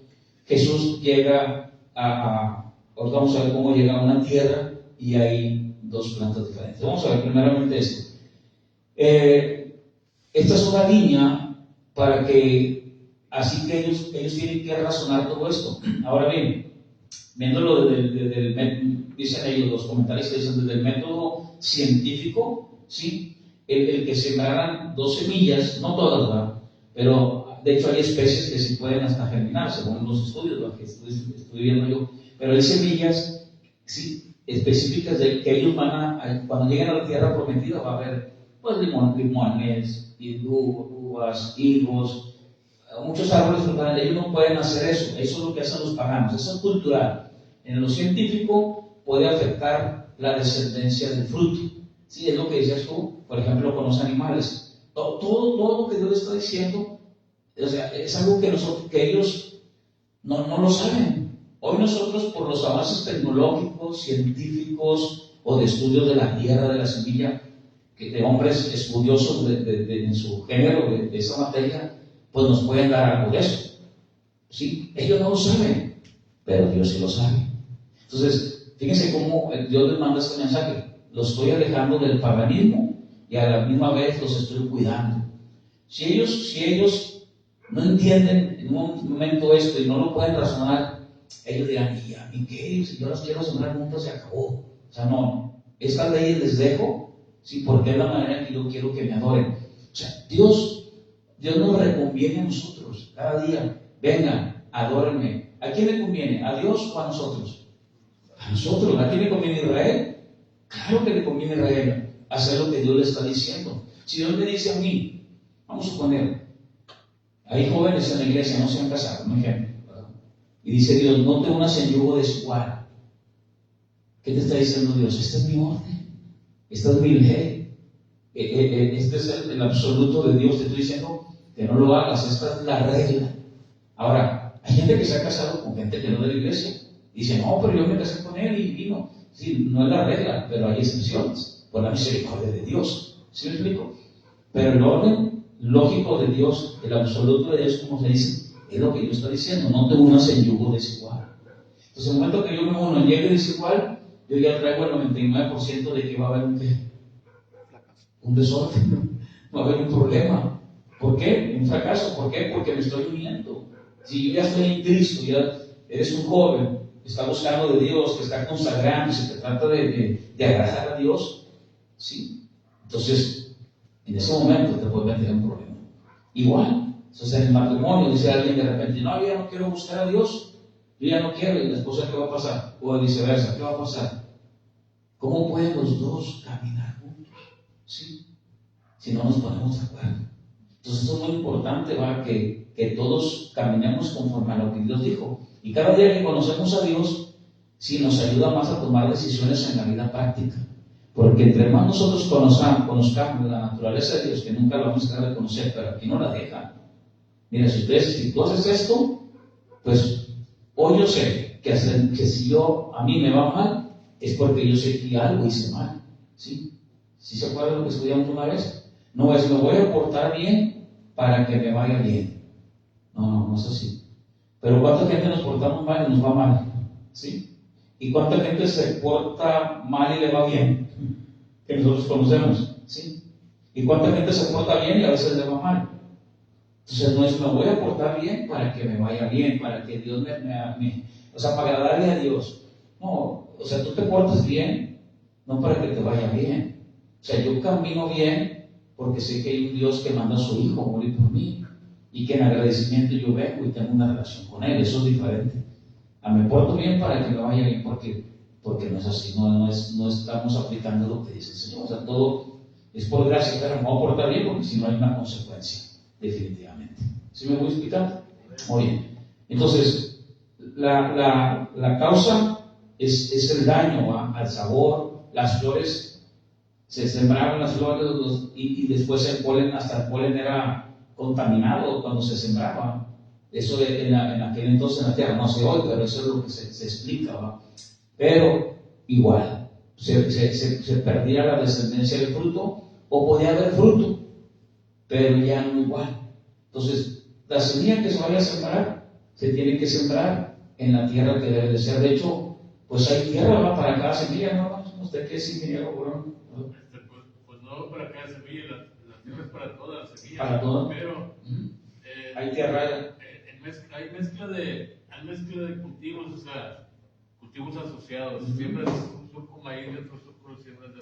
Jesús llega ahora vamos a ver cómo llega a una tierra y hay dos plantas diferentes. Vamos a ver primeramente esto. Esta es una línea para que, así que ellos tienen que razonar todo esto. Ahora bien, viéndolo dicen ellos, los comentaristas dicen, desde el método científico, ¿sí? El que sembraran 2 semillas, no todas, ¿verdad? Pero de hecho hay especies que sí pueden hasta germinar, según los estudios, lo que estoy viendo yo. Pero hay semillas, sí, específicas de que ellos cuando lleguen a la tierra prometida va a haber, pues, limones, uvas, higos, muchos árboles frutales. Ellos no pueden hacer eso. Eso es lo que hacen los paganos. Eso es cultural. En lo científico puede afectar la descendencia del fruto. Sí, es lo que decías tú, por ejemplo, con los animales. Todo lo que Dios está diciendo, o sea, es algo que ellos no lo saben. Hoy nosotros, por los avances tecnológicos, científicos o de estudios de la tierra, de la semilla, de hombres estudiosos en su género, de esa materia, pues nos pueden dar algo de eso. ¿Sí? Ellos no lo saben, pero Dios sí lo sabe. Entonces, fíjense cómo Dios les manda este mensaje. Los estoy alejando del paganismo y a la misma vez los estoy cuidando. Si ellos no entienden en un momento esto y no lo pueden razonar, ellos dirán, ¿y qué? Si yo los quiero sembrar juntos, se acabó. O sea, no. Estas leyes les dejo, ¿sí? Porque es la manera que yo quiero que me adoren. O sea, Dios nos reconviene a nosotros cada día. Vengan, adórenme. ¿A quién le conviene? ¿A Dios o a nosotros? A nosotros. ¿A quién le conviene a Israel? Claro que le conviene a Israel hacer lo que Dios le está diciendo. Si Dios me dice a mí, vamos a suponer, hay jóvenes en la iglesia, no se han casado, un ejemplo, ¿verdad? Y dice Dios, no te unas en yugo desigual. ¿Qué te está diciendo Dios? Esta es mi orden, esta es mi ley, este es el absoluto de Dios. Te estoy diciendo que no lo hagas, esta es la regla. Ahora, hay gente que se ha casado con gente que no es de la iglesia. Dice, no, pero yo me casé con él y vino. Sí, no es la regla, pero hay excepciones, por la misericordia de Dios. ¿Sí me explico? Pero el orden lógico de Dios, el absoluto de Dios, como se dice, es lo que Dios está diciendo. No te unas en yugo desigual. Entonces, en el momento que yo me uno en yugo desigual, yo ya traigo el 99% de que va a haber un desorden, va a haber un problema. ¿Por qué? Un fracaso. ¿Por qué? Porque me estoy uniendo. Si yo ya estoy en Cristo, ya eres un joven que está buscando de Dios, que está consagrando, que trata de agradar a Dios, ¿sí? Entonces, en ese momento te puede meter un problema. Igual, entonces en el matrimonio dice alguien de repente, no, yo ya no quiero buscar a Dios, yo ya no quiero, y la esposa, ¿qué va a pasar? O viceversa, ¿qué va a pasar? ¿Cómo pueden los dos caminar juntos? ¿Sí? Si no nos ponemos de acuerdo. Entonces eso es muy importante, ¿va? Que todos caminemos conforme a lo que Dios dijo. Y cada día que conocemos a Dios, sí nos ayuda más a tomar decisiones en la vida práctica. Porque entre más nosotros conozcamos la naturaleza de Dios, que nunca lo vamos a dejar de conocer, pero aquí no la dejan. Mira, si tú haces esto, pues hoy yo sé que si a mí me va mal, es porque yo sé que algo hice mal. ¿Sí? ¿Sí se acuerdan de lo que estudiamos una vez? No es, me voy a portar bien para que me vaya bien. No es así. Pero ¿cuánta gente nos portamos mal y nos va mal? ¿Sí? ¿Y cuánta gente se porta mal y le va bien? Que nosotros conocemos. ¿Sí? ¿Y cuánta gente se porta bien y a veces le va mal? Entonces no es, me voy a portar bien para que me vaya bien, para que Dios o sea, para agradarle a Dios. No, o sea, tú te portas bien, no para que te vaya bien. O sea, yo camino bien porque sé que hay un Dios que manda a su Hijo a morir por mí y que en agradecimiento yo vengo y tengo una relación con Él. Eso es diferente. Me porto bien para que me vaya bien porque no es así, no estamos aplicando lo que dice el Señor. O sea, todo es por gracia, pero me voy a portar bien porque si no hay una consecuencia, definitivamente. ¿Sí me voy explicando? Muy bien. Entonces, la causa es el daño al sabor. Las flores, se sembraron las flores y después hasta el polen era contaminado cuando se sembraba. Eso en aquel entonces en la tierra, no sé hoy, pero eso es lo que se explica, ¿va? Pero igual, se perdía la descendencia del fruto, o podía haber fruto, pero ya no igual. Entonces, la semilla que se vaya a sembrar, se tiene que sembrar en la tierra que debe de ser. De hecho, pues hay tierra, ¿va? Para cada semilla, ¿no? ¿Usted qué es ingeniero, Borón? Pues no para cada semilla, la tierra es para todas las semillas. Para todo. Pero hay tierra. Hay mezcla de cultivos, o sea, cultivos asociados. Siempre es un surco maíz y otro surco siempre de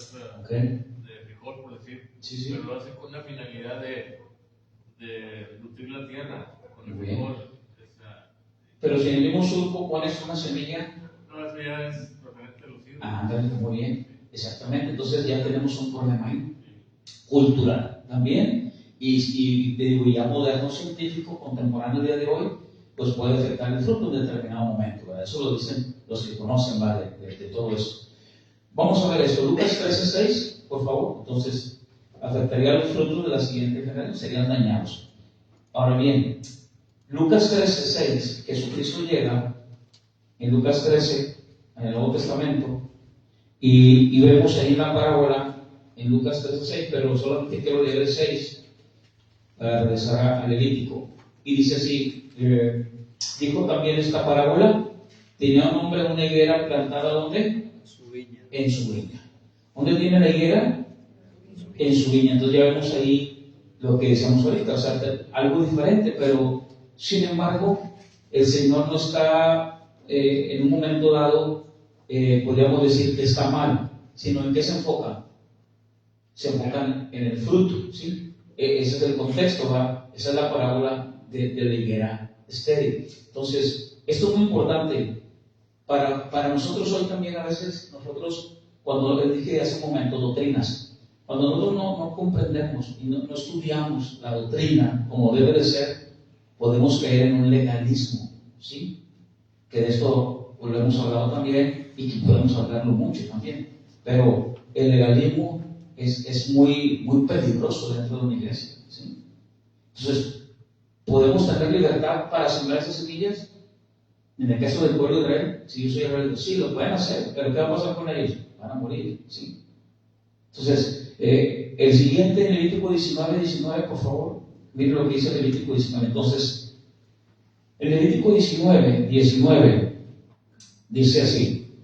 frijol, por decir. Sí. Pero lo hacen con la finalidad de nutrir la tierra con el frijol. Pero si en el mismo surco pones una semilla. No, eso ya es referente a los hijos. Ándale, muy bien. Exactamente. Entonces ya tenemos un problema ahí. Cultural también. Y ya moderno, científico, contemporáneo, el día de hoy, pues puede afectar el fruto en determinado momento, ¿verdad? Eso lo dicen los que conocen, ¿vale? de todo eso. Vamos a ver esto, Lucas 13:6, por favor. Entonces, afectaría los frutos de la siguiente generación, serían dañados. Ahora bien, Lucas 13:6, Jesucristo llega en Lucas 13, en el Nuevo Testamento, y vemos ahí la parábola en Lucas 13:6, pero solamente quiero leer el 6 para regresar al Levítico. Y dice así, dijo también esta parábola, tenía un hombre una higuera plantada, ¿dónde? En su viña. ¿Dónde tiene la higuera? En su viña. Entonces ya vemos ahí lo que decíamos ahorita, o sea, algo diferente, pero sin embargo, el Señor no está en un momento dado, podríamos decir que está mal, sino en qué se enfoca. Se enfocan en el fruto, ¿sí? Ese es el contexto, ¿va? Esa es la parábola de la higuera estéril. Entonces, esto es muy importante para nosotros hoy también. A veces nosotros, cuando les dije hace un momento, doctrinas, cuando nosotros no comprendemos y no estudiamos la doctrina como debe de ser, podemos caer en un legalismo, ¿sí? Que de esto pues, lo hemos hablado también y que podemos hablarlo mucho también, pero el legalismo es muy, muy peligroso dentro de una iglesia, ¿sí? Entonces, ¿podemos tener libertad para sembrar esas semillas? En el caso del pueblo de Israel, si yo soy rebelde, sí, lo pueden hacer, pero ¿qué va a pasar con ellos? Van a morir, ¿sí? Entonces, el siguiente, en Levítico 19, por favor, miren lo que dice Levítico 19. Entonces, en Levítico 19, dice así,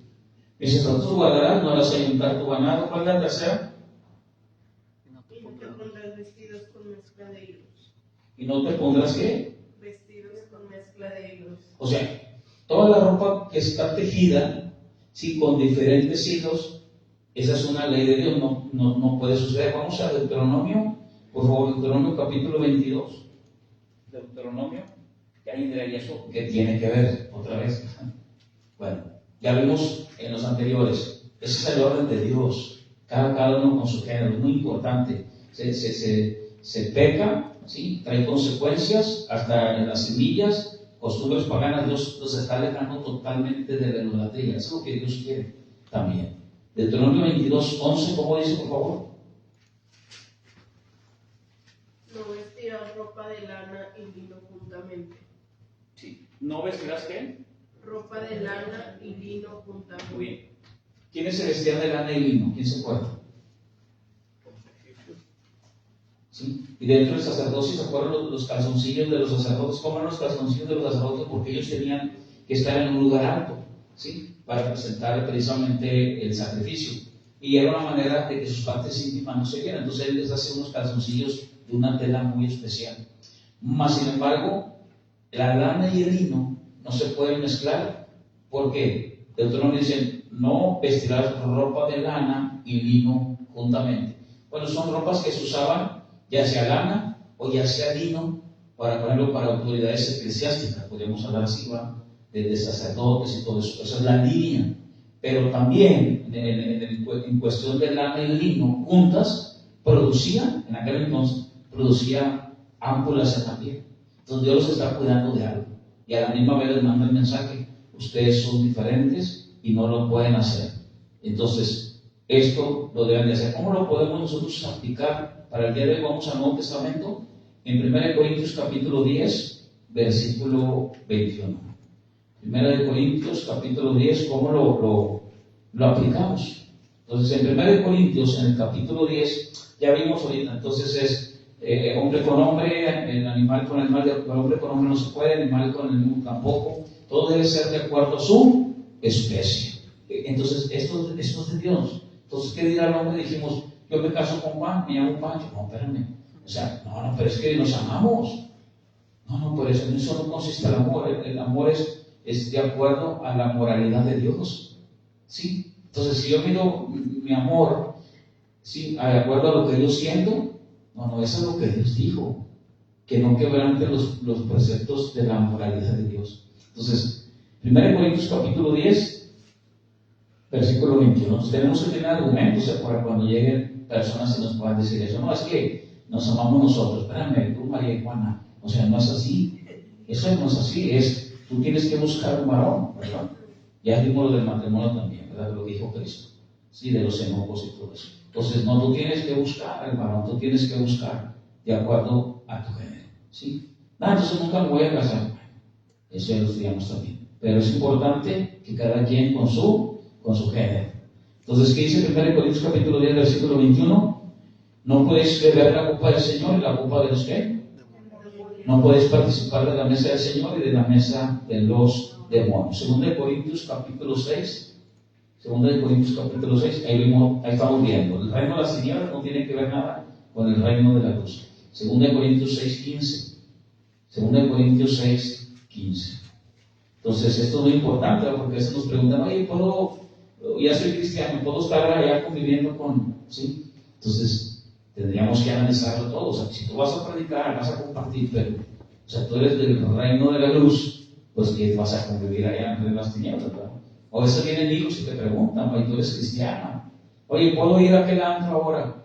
dice, pero tú guardarás, no harás ayuntar tu ganado. ¿Cuál es la tercera? Porque pondrás vestidos con mezcla de hilos. Y no te pondrás ¿qué? Vestidos con mezcla de hilos. O sea, toda la ropa que está tejida, sí, con diferentes hilos, esa es una ley de Dios, no puede suceder. Vamos a Deuteronomio, por favor, Deuteronomio capítulo 22. Deuteronomio, que alguien dirá, ¿y eso qué tiene que ver? Otra vez. Bueno, ya vimos en los anteriores, ese es el orden de Dios, cada uno con su género, es muy importante. Se peca, ¿sí? Trae consecuencias, hasta en las semillas, costumbres paganas. Dios los está alejando totalmente de la idolatría. Es lo que Dios quiere también. Deuteronomio 22:11, ¿cómo dice, por favor? No vestirás ropa de lana y lino juntamente. Sí. ¿No vestirás qué? Ropa de lana y lino juntamente. Muy bien. ¿Quiénes se vestían de lana y lino? ¿Quién se acuerda? ¿Sí? Y dentro del sacerdocio, ¿se acuerdan los calzoncillos de los sacerdotes? ¿Cómo eran los calzoncillos de los sacerdotes? Porque ellos tenían que estar en un lugar alto, ¿sí? Para presentar precisamente el sacrificio. Y era una manera de que sus partes íntimas no se vieran. Entonces él les hace unos calzoncillos de una tela muy especial. Mas, sin embargo, la lana y el lino no se pueden mezclar. ¿Por qué? Deuteronomio dice, no vestirás ropa de lana y lino juntamente. Bueno, son ropas que se usaban, ya sea lana o ya sea lino, para ponerlo para autoridades eclesiásticas, podríamos hablar así, ¿va? De sacerdotes y todo eso. Esa es la línea. Pero también, en cuestión de lana y lino, juntas, producía, en aquel entonces, producía ámpulas en la piel. Entonces Dios los está cuidando de algo. Y a la misma vez les manda el mensaje, ustedes son diferentes y no lo pueden hacer. Entonces, esto lo deben de hacer. ¿Cómo lo podemos nosotros aplicar? Para el día de hoy vamos al Nuevo Testamento, en 1 Corintios capítulo 10, versículo 21. 1 Corintios capítulo 10, ¿cómo lo aplicamos? Entonces, en 1 Corintios, en el capítulo 10, ya vimos ahorita, entonces es hombre con hombre, el animal con animal, el hombre con hombre no se puede, el animal con el animal tampoco, todo debe ser de acuerdo a su especie. Entonces, esto es de Dios. Entonces, ¿qué dirá el hombre? Dijimos, yo me caso con Juan, me llamo Pancho. No, espérame. O sea, no, pero es que nos amamos. No, por eso en eso no consiste el amor. El amor es de acuerdo a la moralidad de Dios. ¿Sí? Entonces, si yo miro mi amor, ¿sí? De acuerdo a lo que yo siento, no, eso es lo que Dios dijo. Que no quebrante los preceptos de la moralidad de Dios. Entonces, 1 Corintios capítulo 10, versículo 21. Entonces, tenemos que tener argumentos para cuando lleguen personas y nos puedan decir eso. No, es que nos amamos nosotros. Espérame, tú, María y Juana. O sea, no es así. Eso no es así. Tú tienes que buscar un varón, ¿verdad? Ya vimos lo del matrimonio también, ¿verdad? Lo dijo Cristo. Sí, de los enojos y todo eso. Entonces, no, tú tienes que buscar al varón, tú tienes que buscar de acuerdo a tu género. ¿Sí? Entonces nunca me voy a casar. Eso ya lo estudiamos también. Pero es importante que cada quien con su género. Entonces, ¿qué dice 1 Corintios capítulo 10, versículo 21? No puedes beber la copa del Señor y la copa de los ¿qué? No puedes participar de la mesa del Señor y de la mesa de los demonios. 2 Corintios capítulo 6. 2 Corintios capítulo 6. Ahí estamos viendo. El reino de las tinieblas no tiene que ver nada con el reino de la luz. 2 Corintios 6:15. 2 Corintios 6:15. Entonces, esto es muy importante, porque a veces nos preguntan, oye, ya soy cristiano, ¿puedo estar allá conviviendo con...? ¿Sí? Entonces, tendríamos que analizarlo todo. O sea, si tú vas a predicar, vas a compartir, pero, o sea, tú eres del reino de la luz, pues que vas a convivir allá en las tinieblas, ¿verdad? O a veces vienen hijos y te preguntan, oye, tú eres cristiano, oye, ¿puedo ir a aquel antro ahora?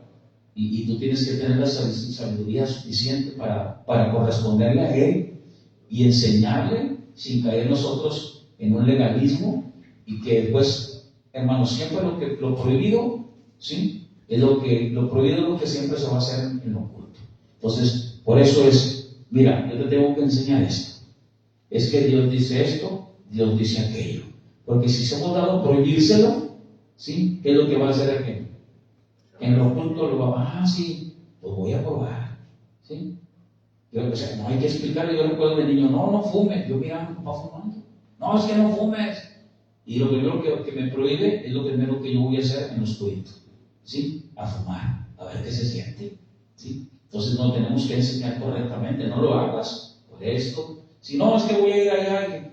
Y tú tienes que tener la sabiduría suficiente para corresponderle a él y enseñarle sin caer nosotros en un legalismo, y que después, hermanos, siempre lo prohibido, ¿sí? Lo prohibido es lo que siempre se va a hacer en lo oculto. Entonces, por eso mira, yo te tengo que enseñar esto. Es que Dios dice esto, Dios dice aquello. Porque si se hemos dado a prohibírselo, ¿sí? ¿Qué es lo que va a hacer aquel? En lo oculto lo va a, sí, lo voy a probar, ¿sí? O sea, no hay que explicarle. Yo recuerdo de niño, no fumes. Yo miraba a mi papá fumando. No, es que no fumes. Y lo primero que me prohíbe es lo primero que yo voy a hacer en lo oscurito, ¿sí? A fumar, a ver qué se siente, ¿sí? Entonces no tenemos que enseñar correctamente, no lo hagas por esto. Si no, es que voy a ir allá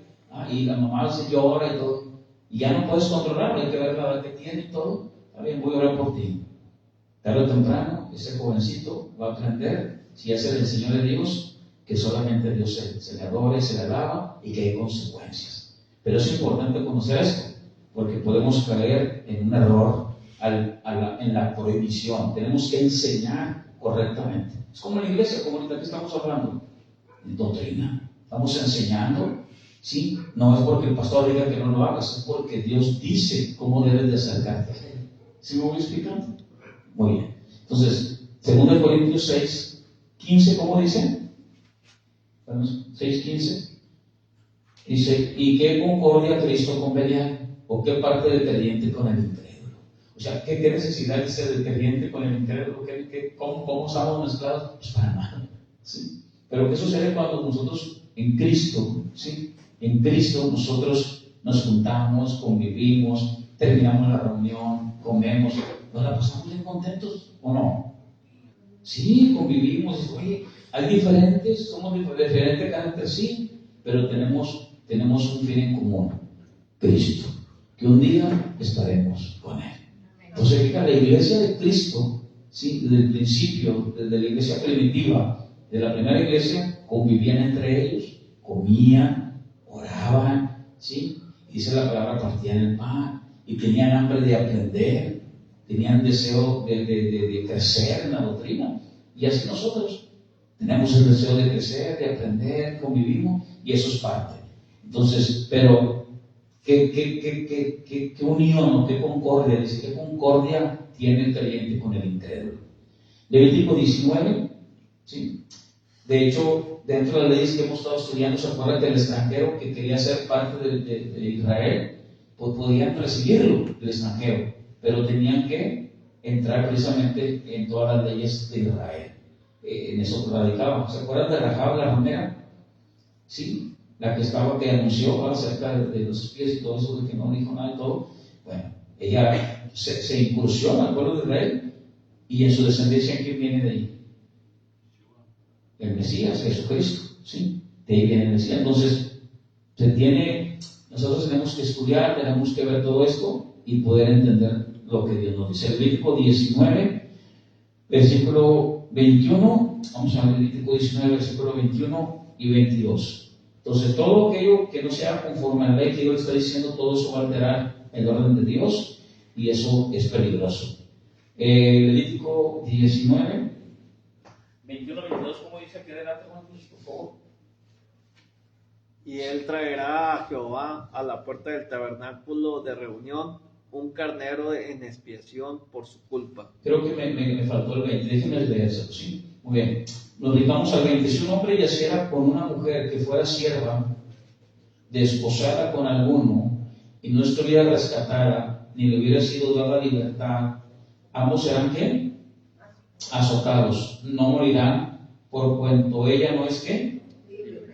y la mamá se llora y todo. Y ya no puedes controlarlo, hay que ver la edad que tiene y todo. Está bien, voy a orar por ti. Tarde o temprano, ese jovencito va a aprender, si ya se le enseñó de Dios, que solamente Dios se le adore, se le alaba y que hay consecuencias. Pero es importante conocer esto, porque podemos caer en un error en la prohibición. Tenemos que enseñar correctamente. Es como en la iglesia, como ahorita que estamos hablando, en doctrina. Estamos enseñando, ¿sí? No es porque el pastor diga que no lo hagas, es porque Dios dice cómo debes de acercarte a Él. ¿Sí me voy explicando? Muy bien. Entonces, 2 Corintios 6, 15, ¿cómo dice? 6, 15. Dice, ¿y qué concordia Cristo con Belial? ¿O qué parte del creyente con el incrédulo? O sea, ¿qué necesidad dice del creyente con el incrédulo? ¿Cómo estamos mezclados? Pues para nada. ¿Sí? Pero ¿qué sucede cuando nosotros en Cristo, ¿sí? En Cristo nosotros nos juntamos, convivimos, terminamos la reunión, comemos, ¿nos la pasamos bien contentos o no? Sí, convivimos, oye, hay diferentes, somos de diferente carácter, sí, pero tenemos un fin en común, Cristo, que un día estaremos con Él. Entonces, fíjate, la iglesia de Cristo, ¿sí? Desde el principio, desde la iglesia primitiva, de la primera iglesia, convivían entre ellos, comían, oraban, ¿sí? Dice la palabra, partían el pan y tenían hambre de aprender, tenían deseo de crecer en la doctrina. Y así nosotros tenemos el deseo de crecer, de aprender, convivimos, y eso es parte. Entonces, pero ¿qué unión o qué concordia? Dice, ¿qué concordia tiene el creyente con el incrédulo? Levítico 19, ¿sí? De hecho, dentro de las leyes que hemos estado estudiando, se acuerda que el extranjero que quería ser parte de Israel, pues podían recibirlo, el extranjero, pero tenían que entrar precisamente en todas las leyes de Israel. En eso radicaban. ¿Se acuerdan de Rahab la ramera? Sí, la que anunció acerca de los espías y todo eso, de que no dijo nada y todo. Bueno, ella se incursiona al pueblo de Israel, y en su descendencia, ¿quién viene de ahí? El Mesías, Jesucristo, ¿sí? De ahí viene el Mesías. Entonces, nosotros tenemos que estudiar, tenemos que ver todo esto y poder entender lo que Dios nos dice. Levítico 19, versículo 21, vamos a ver Levítico 19, versículo 21 y 22. Entonces, todo aquello que no sea conforme a la ley que Dios está diciendo, todo eso va a alterar el orden de Dios, y eso es peligroso. Levítico 19, 21, 22, ¿cómo dice aquí adelante, Marcos, por favor? Y él traerá a Jehová a la puerta del tabernáculo de reunión un carnero en expiación por su culpa. Creo que me faltó el 20, déjenme leerlo, ¿sí? Muy bien, nos dedicamos al 20. Si un hombre yaciera con una mujer que fuera sierva, desposada con alguno, y no estuviera rescatada, ni le hubiera sido dada libertad, ambos serán, ¿qué? Azotados, no morirán, por cuanto ella no es, ¿qué?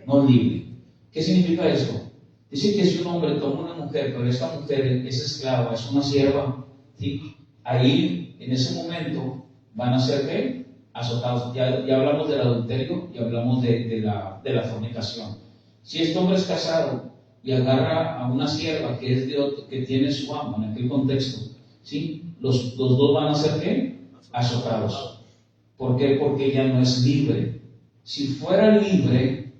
No libre. ¿Qué significa esto? Dice que si un hombre toma una mujer, pero esta mujer es esclava, es una sierva, ¿sí? Ahí, en ese momento, van a ser, ¿qué? Azotados. Ya hablamos del adulterio y hablamos de la fornicación. Si este hombre es casado y agarra a una sierva que es de otro, que tiene su amo en aquel contexto, ¿sí? Los dos van a ser, ¿qué? Azotados. ¿Por qué? Porque ella no es libre. Si fuera libre,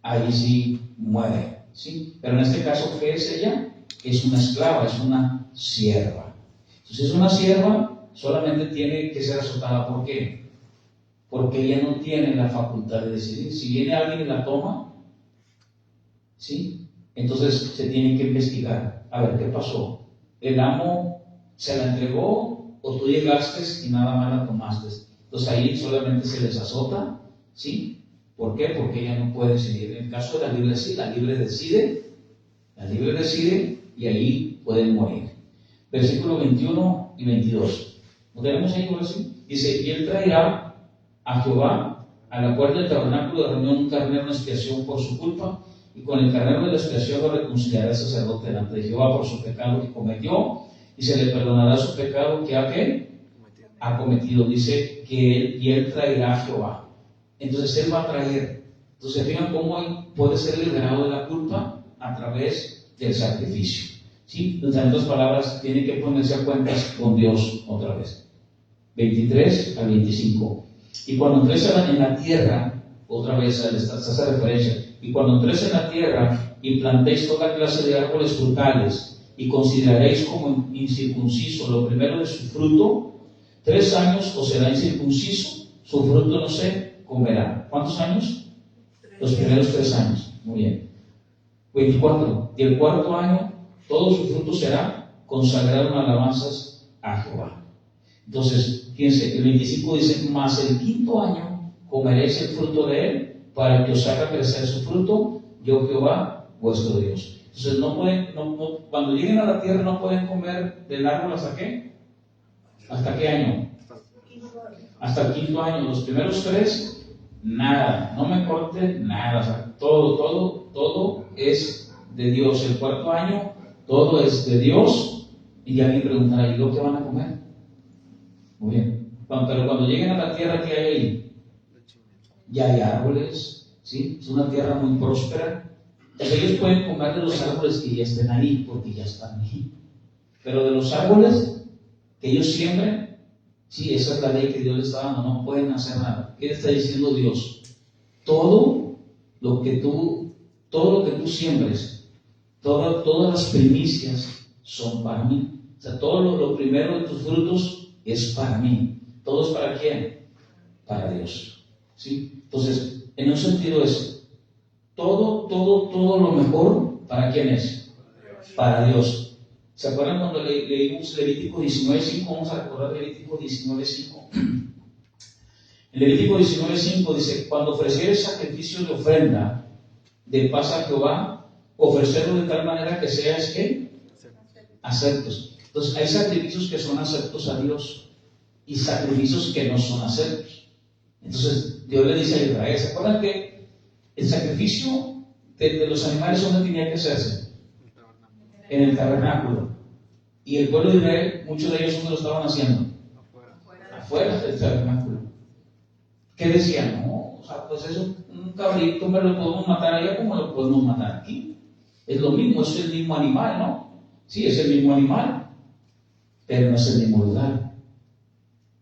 ahí sí muere, ¿sí? Pero en este caso, ¿qué es ella? Es una esclava, es una sierva. Entonces, una sierva solamente tiene que ser azotada. ¿Por qué? Porque ella no tiene la facultad de decidir. Si viene alguien y la toma, ¿sí? Entonces se tiene que investigar. A ver, ¿qué pasó? ¿El amo se la entregó o tú llegaste y nada más la tomaste? Entonces ahí solamente se les azota, ¿sí? ¿Por qué? Porque ella no puede decidir. En el caso de la libre, sí, la libre decide y ahí pueden morir. Versículo 21 y 22. ¿Lo tenemos ahí ahora sí? Dice, y él traerá a Jehová a la puerta del tabernáculo de reunión un carnero en expiación por su culpa, y con el carnero de la expiación lo reconciliará el sacerdote delante de Jehová por su pecado que cometió, y se le perdonará su pecado que ha ha cometido. Dice que él traerá a Jehová. Entonces él va a traer. Entonces fijan cómo puede ser liberado de la culpa a través del sacrificio. ¿Sí? Entonces, en otras palabras, tiene que ponerse a cuentas con Dios otra vez. 23 al 25. Y cuando entres en la tierra, otra vez esa referencia, y cuando entres en la tierra y plantéis toda clase de árboles frutales y consideraréis como incircunciso lo primero de su fruto, 3 años os será incircunciso, su fruto no se comerá. ¿Cuántos años? Los primeros 3 años. Muy bien. 24. Y el 4.º año, todo su fruto será consagrado en alabanzas a Jehová. Entonces, fíjense, el 25 dice, mas el 5.º año comeréis el fruto de él, para que os haga crecer su fruto, yo Jehová, vuestro Dios. Entonces, cuando lleguen a la tierra no pueden comer del árbol ¿hasta qué? ¿Hasta qué año? Hasta el 5.º año. Los primeros 3, nada, no me corte nada, o sea, todo es de Dios. El 4.º año, todo es de Dios, y alguien preguntará, ¿y lo que van a comer? Muy bien. Pero cuando lleguen a la tierra, ¿qué hay ahí? Ya hay árboles, ¿sí? Es una tierra muy próspera. Entonces ellos pueden comer de los árboles que ya estén ahí, porque ya están ahí. Pero de los árboles que ellos siembren, sí, esa es la ley que Dios les está dando, no pueden hacer nada. ¿Qué le está diciendo Dios? Todo lo que tú siembres, todas las primicias son para mí. O sea, todo lo primero de tus frutos es para mí. ¿Todo es para quién? Para Dios. ¿Sí? Entonces, en un sentido es todo lo mejor, ¿para quién es? Para Dios. ¿Se acuerdan cuando leímos Levítico 19.5? Vamos a recordar Levítico 19.5. En Levítico 19.5 dice, cuando ofrecieres sacrificio de ofrenda de paz a Jehová, ofrecerlo de tal manera que seas ¿qué? Aceptos. Entonces, hay sacrificios que son aceptos a Dios y sacrificios que no son aceptos. Entonces, Dios le dice a Israel, ¿se acuerdan que el sacrificio de los animales dónde tenía que hacerse? En el tabernáculo. Y el pueblo de Israel, muchos de ellos, ¿dónde lo estaban haciendo? Afuera del tabernáculo. ¿Qué decían? No, o sea, pues eso, un cabrito me lo podemos matar allá como lo podemos matar aquí. Es lo mismo, es el mismo animal, ¿no? Sí, es el mismo animal, pero no es el mismo lugar.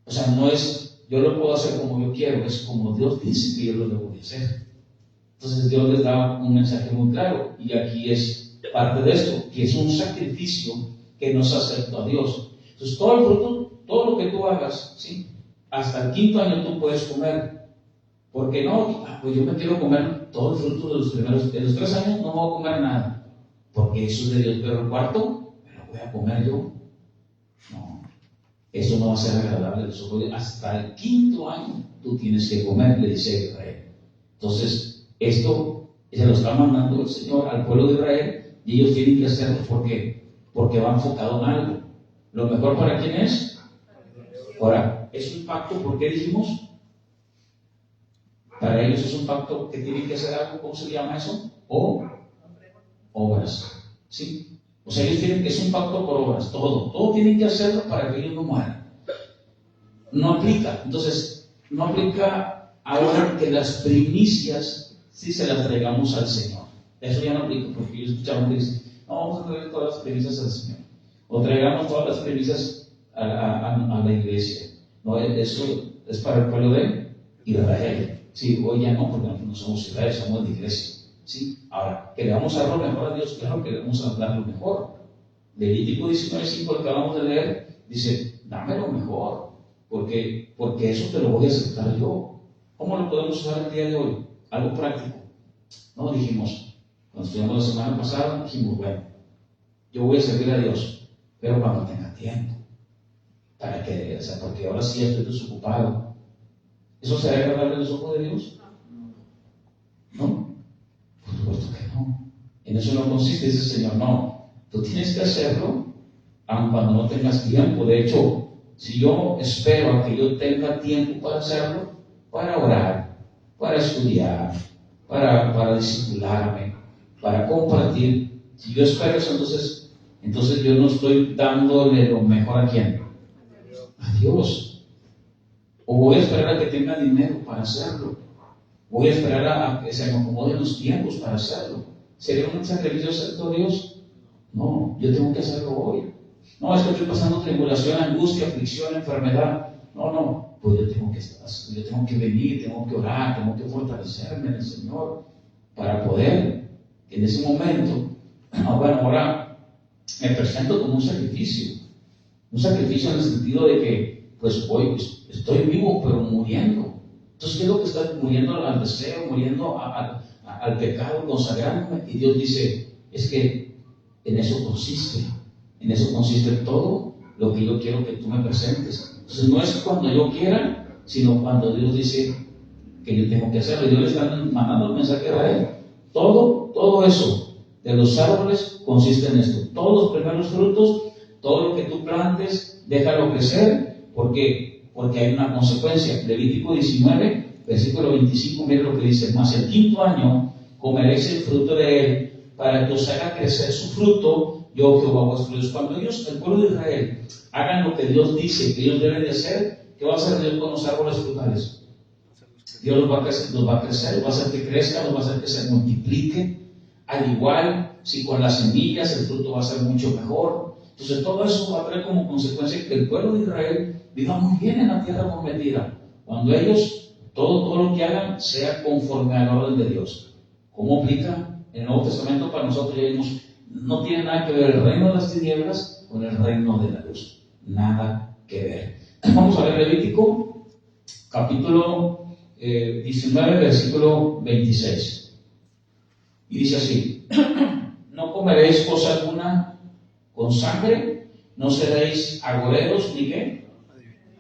O sea, no es, yo lo puedo hacer como yo quiero, es como Dios dice que yo lo debo de hacer. Entonces Dios les da un mensaje muy claro, y aquí es parte de esto, que es un sacrificio que nos acepta a Dios. Entonces todo el fruto, todo lo que tú hagas, ¿sí? Hasta el 5.º año tú puedes comer. Porque no, pues yo me quiero comer todo el fruto de los 3 años, no voy a comer nada, porque eso es de Dios, pero el 4.º me lo voy a comer yo. No, eso no va a ser agradable a los ojos de Dios. Hasta el 5.º año tú tienes que comer, le dice Israel. Entonces, esto se lo está mandando el Señor al pueblo de Israel, y ellos tienen que hacerlo. ¿Por qué? Porque va enfocado en algo. ¿Lo mejor para quién es? Ahora, es un pacto, ¿por qué dijimos? Para ellos es un pacto que tienen que hacer algo. ¿Cómo se llama eso? O obras. ¿Sí? O sea, ellos tienen que, es un pacto por obras. Todo tienen que hacerlo para que ellos no mueran. No aplica. Entonces, no aplica ahora que las primicias sí se las traigamos al Señor. Eso ya no aplica, porque yo escuchaba que dicen, no, vamos a traer todas las primicias al Señor. O traigamos todas las primicias a la iglesia. No, eso es para el pueblo de Israel. Sí, hoy ya no, porque nosotros no somos Israel, somos de iglesia. ¿Sí? Ahora, que le vamos a dar lo mejor a Dios, claro que le vamos a dar lo mejor. Levítico 19.5, lo que acabamos de leer, dice, dame lo mejor, porque eso te lo voy a aceptar yo. ¿Cómo lo podemos usar el día de hoy? Algo práctico. No dijimos, cuando estudiamos la semana pasada, dijimos, bueno, yo voy a servir a Dios, pero cuando tenga tiempo. ¿Para qué? O sea, porque ahora sí estoy desocupado. ¿Eso será agradable a los ojos de Dios? ¿No? Por supuesto que no. En eso no consiste, dice el Señor, no. Tú tienes que hacerlo aun cuando no tengas tiempo. De hecho, si yo espero a que yo tenga tiempo para hacerlo, para orar, para estudiar, para discipularme, para compartir, si yo espero eso, entonces yo no estoy dándole lo mejor a quién, a Dios. O voy a esperar a que tenga dinero para hacerlo. Voy a esperar a que se me acomoden los tiempos para hacerlo. ¿Sería un sacrificio acepto a Dios? No, yo tengo que hacerlo hoy. No, es que estoy pasando tribulación, angustia, aflicción, enfermedad. No, pues yo tengo que venir, tengo que orar, tengo que fortalecerme en el Señor para poder, en ese momento, bueno, ahora me presento como un sacrificio en el sentido de que, pues hoy estoy vivo, pero muriendo. Entonces, ¿qué es lo que está muriendo al deseo, muriendo al pecado, consagrándome? Y Dios dice, es que en eso consiste todo lo que yo quiero que tú me presentes. Entonces, no es cuando yo quiera, sino cuando Dios dice que yo tengo que hacerlo. Dios le está mandando el mensaje a Israel. Todo eso de los árboles consiste en esto. Todos los primeros frutos, todo lo que tú plantes, déjalo crecer, porque hay una consecuencia. Levítico 19, versículo 25, mire lo que dice: mas el 5.º año comeréis el fruto de él, para que os haga crecer su fruto, yo Jehová vuestro Dios. Cuando ellos, el pueblo de Israel, hagan lo que Dios dice que ellos deben de hacer, ¿qué va a hacer Dios con los árboles frutales? Dios los va a crecer, los va a hacer que crezcan, los va a hacer que se multiplique. Al igual, si con las semillas el fruto va a ser mucho mejor. Entonces todo eso va a traer como consecuencia que el pueblo de Israel viva muy bien en la tierra prometida. Cuando ellos, todo lo que hagan, sea conforme al orden de Dios. ¿Cómo aplica? En el Nuevo Testamento para nosotros ya vimos, no tiene nada que ver el reino de las tinieblas con el reino de la luz. Nada que ver. Vamos a ver Levítico, capítulo 19, versículo 26. Y dice así: no comeréis cosa alguna con sangre, no seréis agoreros, ni qué,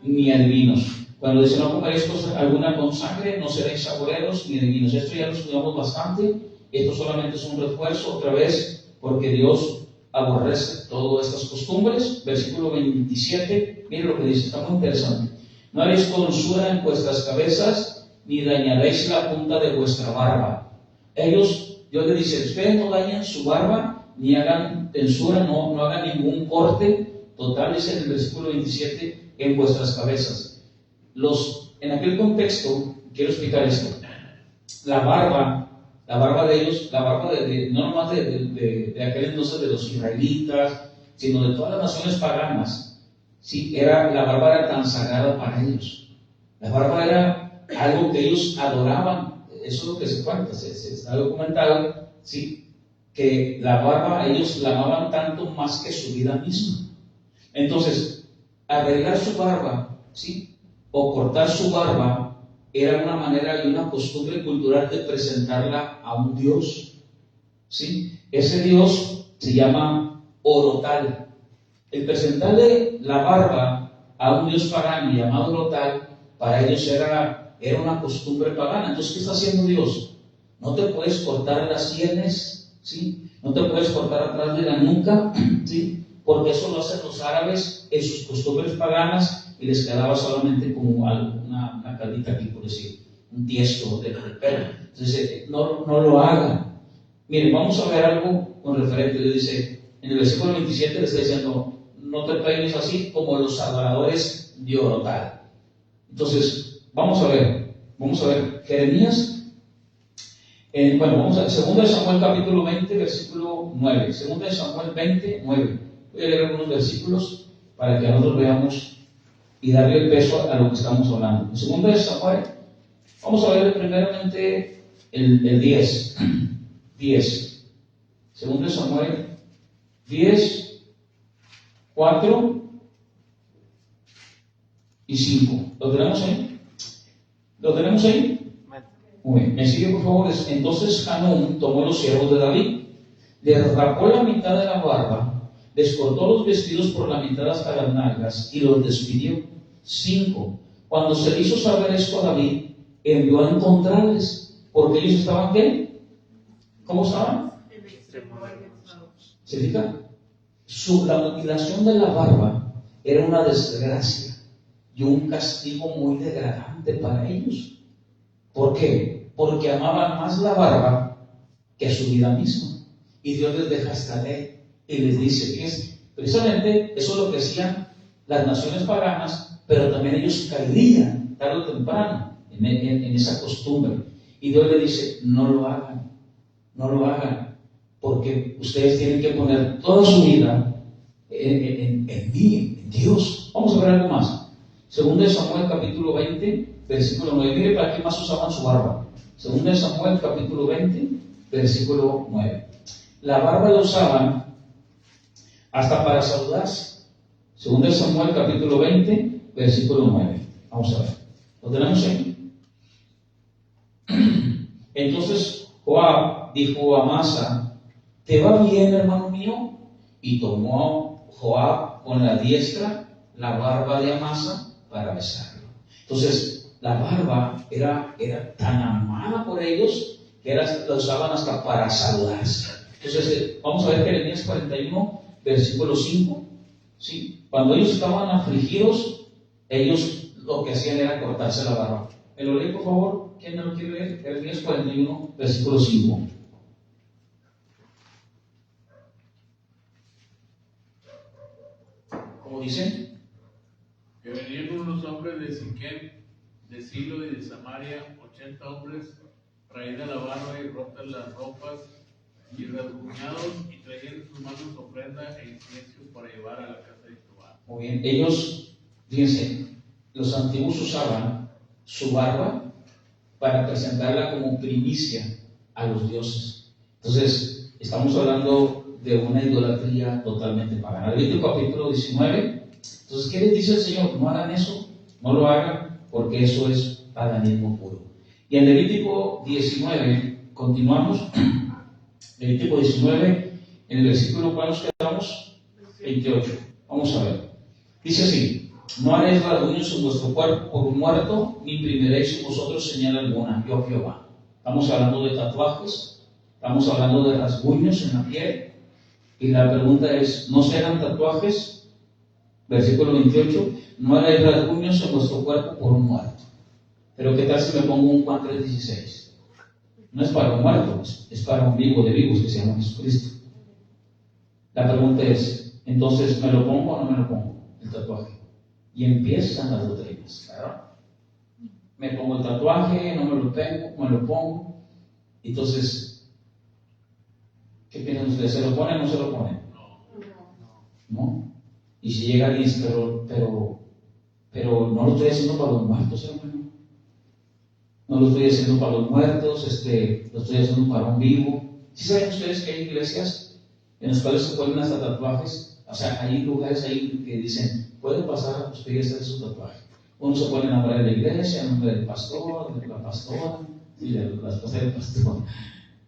ni adivinos. Cuando dice no comeréis cosa alguna con sangre, no seréis agoreros, ni adivinos. Esto ya lo estudiamos bastante. Esto solamente es un refuerzo, otra vez, porque Dios aborrece todas estas costumbres. Versículo 27, miren lo que dice, está muy interesante. No haréis tonsura en vuestras cabezas, ni dañaréis la punta de vuestra barba. Dios le dice, ustedes no dañen su barba, ni hagan tensura, no hagan ningún corte. Total, dice en el versículo 27, en vuestras cabezas. En aquel contexto, quiero explicar esto. La barba de ellos, la barba no nomás de aquel entonces de los israelitas, sino de todas las naciones paganas, ¿sí? La barba era tan sagrada para ellos. La barba era algo que ellos adoraban. Eso es lo que se cuenta, se está documentado, ¿sí? Que la barba ellos la amaban tanto más que su vida misma. Entonces, arreglar su barba, ¿sí? O cortar su barba era una manera y una costumbre cultural de presentarla a un Dios, ¿sí? Ese Dios se llama Orotal. El presentarle la barba a un Dios pagano llamado Orotal, para ellos era una costumbre pagana. Entonces, ¿qué está haciendo Dios? No te puedes cortar las sienes, ¿sí? No te puedes cortar atrás de la nuca, ¿sí? Porque eso lo hacen los árabes en sus costumbres paganas y les quedaba solamente como una caldita aquí, por decir, un tiesto de pelo. Entonces, no lo hagan. Miren, vamos a ver algo con referente. Le dice, en el versículo 27 le está diciendo, no te peines así como los adoradores de Orotal. Entonces, vamos a ver, Jeremías, vamos a ver, 2 Samuel capítulo 20, versículo 9, 2 Samuel 20, 9, voy a leer algunos versículos para que nosotros veamos y darle el peso a lo que estamos hablando. En 2 Samuel, vamos a ver primeramente el 10, 2 Samuel 10, 4 y 5, ¿lo tenemos ahí? ¿Lo tenemos ahí? Muy bien. ¿Me sigue, por favor? Entonces Hanún tomó los siervos de David, les rapó la mitad de la barba, les cortó los vestidos por la mitad hasta las nalgas y los despidió. 5. Cuando se hizo saber esto a David, envió a encontrarles, porque ellos estaban ¿qué? ¿Cómo estaban? ¿Se fija? La mutilación de la barba era una desgracia y un castigo muy degradante para ellos. ¿Por qué? Porque amaban más la barba que a su vida misma. Y Dios les deja esta ley y les dice que es precisamente eso es lo que hacían las naciones paganas, pero también ellos caerían tarde o temprano en esa costumbre. Y Dios le dice, no lo hagan, no lo hagan, porque ustedes tienen que poner toda su vida en mí, en Dios. Vamos a ver algo más. Segundo de Samuel capítulo 20, versículo 9. Mire para qué más usaban su barba. Segundo de Samuel capítulo 20, versículo 9. La barba la usaban hasta para saludarse. Segundo de Samuel capítulo 20, versículo 9. Vamos a ver. ¿Lo tenemos ahí? Entonces Joab dijo a Amasa, ¿te va bien, hermano mío? Y tomó Joab con la diestra la barba de Amasa para besarlo. Entonces la barba era tan amada por ellos que la usaban hasta para saludarse. Entonces vamos a ver Jeremías 41, versículo 5. ¿Sí? Cuando ellos estaban afligidos, ellos lo que hacían era cortarse la barba. ¿Me lo lee, por favor? ¿Quién me lo quiere leer? Jeremías 41, versículo 5. ¿Cómo dice? Que venían unos hombres de Siquem, de Silo y de Samaria, 80 hombres, traída la barba y rotas las ropas, y rasguñados, y traían en sus manos ofrenda e incienso para llevar a la casa de Jehová. Muy bien, ellos, fíjense, los antiguos usaban su barba para presentarla como primicia a los dioses. Entonces, estamos hablando de una idolatría totalmente pagana. Levítico capítulo 19. Entonces, ¿qué les dice el Señor? No hagan eso, no lo hagan, porque eso es paganismo puro. Y en Levítico 19, continuamos. Levítico 19, en el versículo ¿cuál nos quedamos? 28. Vamos a ver. Dice así: no haréis rasguños en vuestro cuerpo por un muerto, ni imprimiréis en vosotros señal alguna, yo Jehová. Estamos hablando de tatuajes, estamos hablando de rasguños en la piel, y la pregunta es, ¿no serán tatuajes? Versículo 28, no haréis rasguños en vuestro cuerpo por un muerto. Pero ¿qué tal si me pongo un Juan 3:16? No es para un muerto, es para un vivo de vivos que se llama Jesucristo. La pregunta es, entonces, ¿me lo pongo o no me lo pongo? El tatuaje. Y empiezan las doctrinas, ¿verdad? Me pongo el tatuaje, no me lo pongo. Entonces, ¿qué piensan ustedes? ¿Se lo ponen o no se lo ponen? No. Y si llega alguien, pero no lo estoy haciendo para los muertos, hermano. No lo estoy haciendo para los muertos, lo estoy haciendo para un vivo. ¿Sí saben ustedes que hay iglesias en las cuales se ponen hasta tatuajes? O sea, hay lugares ahí que dicen, puede pasar a usted y hacer su tatuaje. Uno se pone el nombre de la iglesia, el nombre del pastor, de la pastora, y de la esposa del pastor.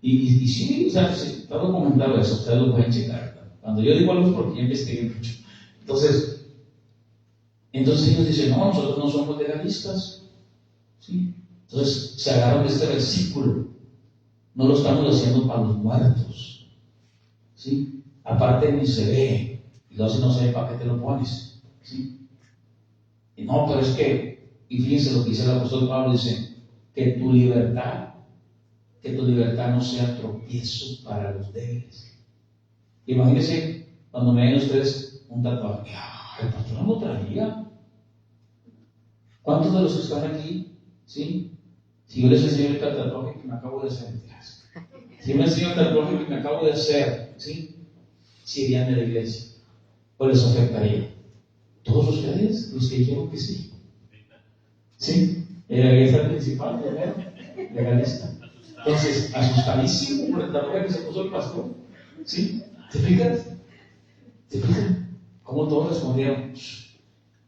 Y sí, o sea, sí, está documentado eso, ustedes lo pueden checar. Cuando yo digo algo es porque yo investigué mucho. Entonces ellos dicen, no, nosotros no somos legalistas. ¿Sí? Entonces se agarran de este versículo. No lo estamos haciendo para los muertos. ¿Sí? Aparte ni se ve. Y luego si no se ve, ¿para qué te lo pones? ¿Sí? Y no, pero es que, y fíjense lo que dice el apóstol Pablo, dice, que tu libertad no sea tropiezo para los débiles. Imagínense cuando me ven ustedes un tatuaje. El pastor no lo traía. ¿Cuántos de los que están aquí, sí? Si yo les enseño el tatuaje que me acabo de hacer, si yo me enseño el tatuaje que me acabo de hacer, ¿sí? Si irían de la iglesia, o les afectaría. Todos ustedes, los que dijeron que sí. ¿Sí? La iglesia principal, primero, legalista. Entonces, asustadísimo por el tatuaje que se puso el pastor. ¿Sí? ¿Te fijas? ¿Te fijas? Como todos respondieron,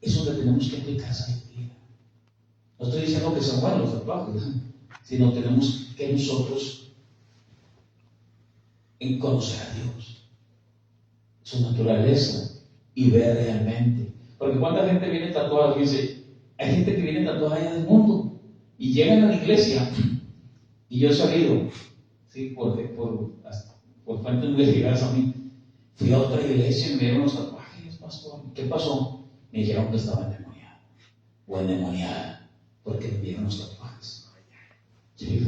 eso le tenemos que aplicar a la vida. No estoy diciendo que sean buenos los tatuajes, sino tenemos que nosotros conocer a Dios, su naturaleza, y ver realmente. Porque cuánta gente viene tatuada, fíjense, hay gente que viene tatuada allá del mundo y llegan a la iglesia, y yo he sabido, ¿sí? por fuentes muy llegadas a mí, fui a otra iglesia y me dieron los tatuajes, pastor. ¿Qué pasó? Me dijeron que estaba endemoniado o endemoniada porque me dieron los tatuajes. ¿Sí?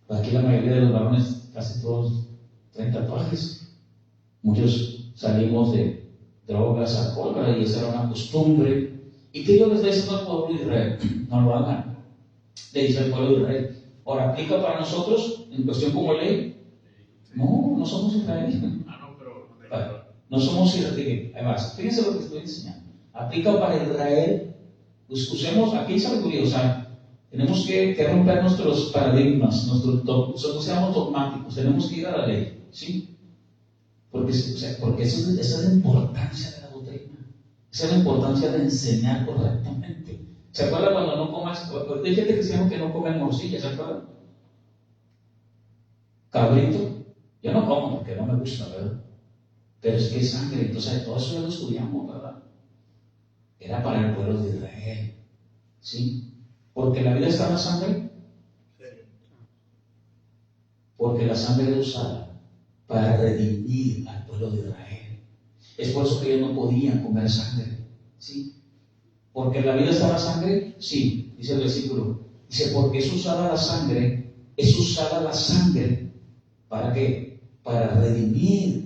Aquí la mayoría de los varones, casi todos, traen tatuajes. Muchos salimos de drogas, alcohol, y esa era una costumbre. ¿Y qué Dios le está diciendo al pueblo de Israel? No lo hagan. Le dice al pueblo de Israel. Ahora, ¿aplica para nosotros en cuestión como ley? No, no somos israelíes. No somos israelíes. Además, fíjense lo que estoy enseñando. Aplica para Israel. Pues usemos, aquí sabiduría, o sea, tenemos que romper nuestros paradigmas, no seamos dogmáticos, tenemos que ir a la ley, ¿sí? Porque esa es la importancia de la doctrina, esa es la importancia de enseñar correctamente. ¿Se acuerdan cuando no comas? Hay gente cristiana que no come morcilla, ¿se acuerdan? Cabrito, yo no como porque no me gusta, ¿verdad? Pero es que es sangre, entonces todo eso ya lo estudiamos, ¿verdad? Era para el pueblo de Israel, ¿sí? Porque la vida está en la sangre, porque la sangre era usada para redimir al pueblo de Israel. Es por eso que ellos no podían comer sangre, ¿sí? Porque la vida está en la sangre, sí, dice el versículo. Dice, porque es usada la sangre, ¿para qué? Para redimir.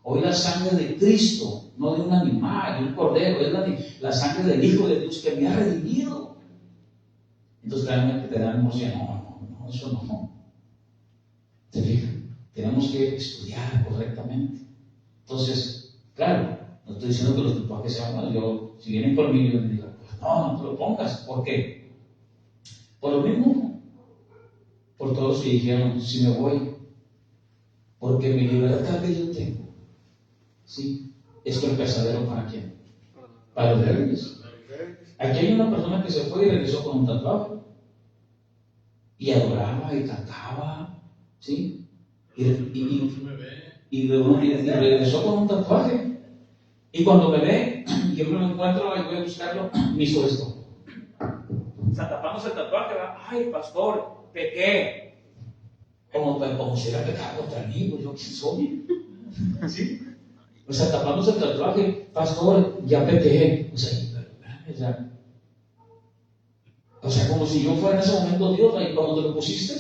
Hoy la sangre de Cristo, no de un animal, de un cordero, es la sangre del Hijo de Dios que me ha redimido. Entonces realmente te dan emoción, no, eso no. ¿Te fijas? Tenemos que estudiar correctamente. Entonces, claro, no estoy diciendo que los tatuajes sean malos. Si vienen conmigo, yo les digo, no te lo pongas. ¿Por qué? Por lo mismo, por todos que dijeron, si me voy, porque mi libertad que yo tengo, ¿sí? ¿Esto es pesadero para quién? Para los rebeldes. Aquí hay una persona que se fue y regresó con un tatuaje. Y adoraba y cantaba, ¿sí? Y regresó con un tatuaje. Y cuando me ve, yo me lo encuentro y voy a buscarlo, me hizo esto. O sea, tapándose el tatuaje, ¿verdad? Ay, pastor, pequé. Como si era pecado contra mí, pues yo quién soy. ¿Sí? O sea, tapándose el tatuaje, pastor, ya pequé. O sea, como si yo fuera en ese momento Dios, y cuando te lo pusiste,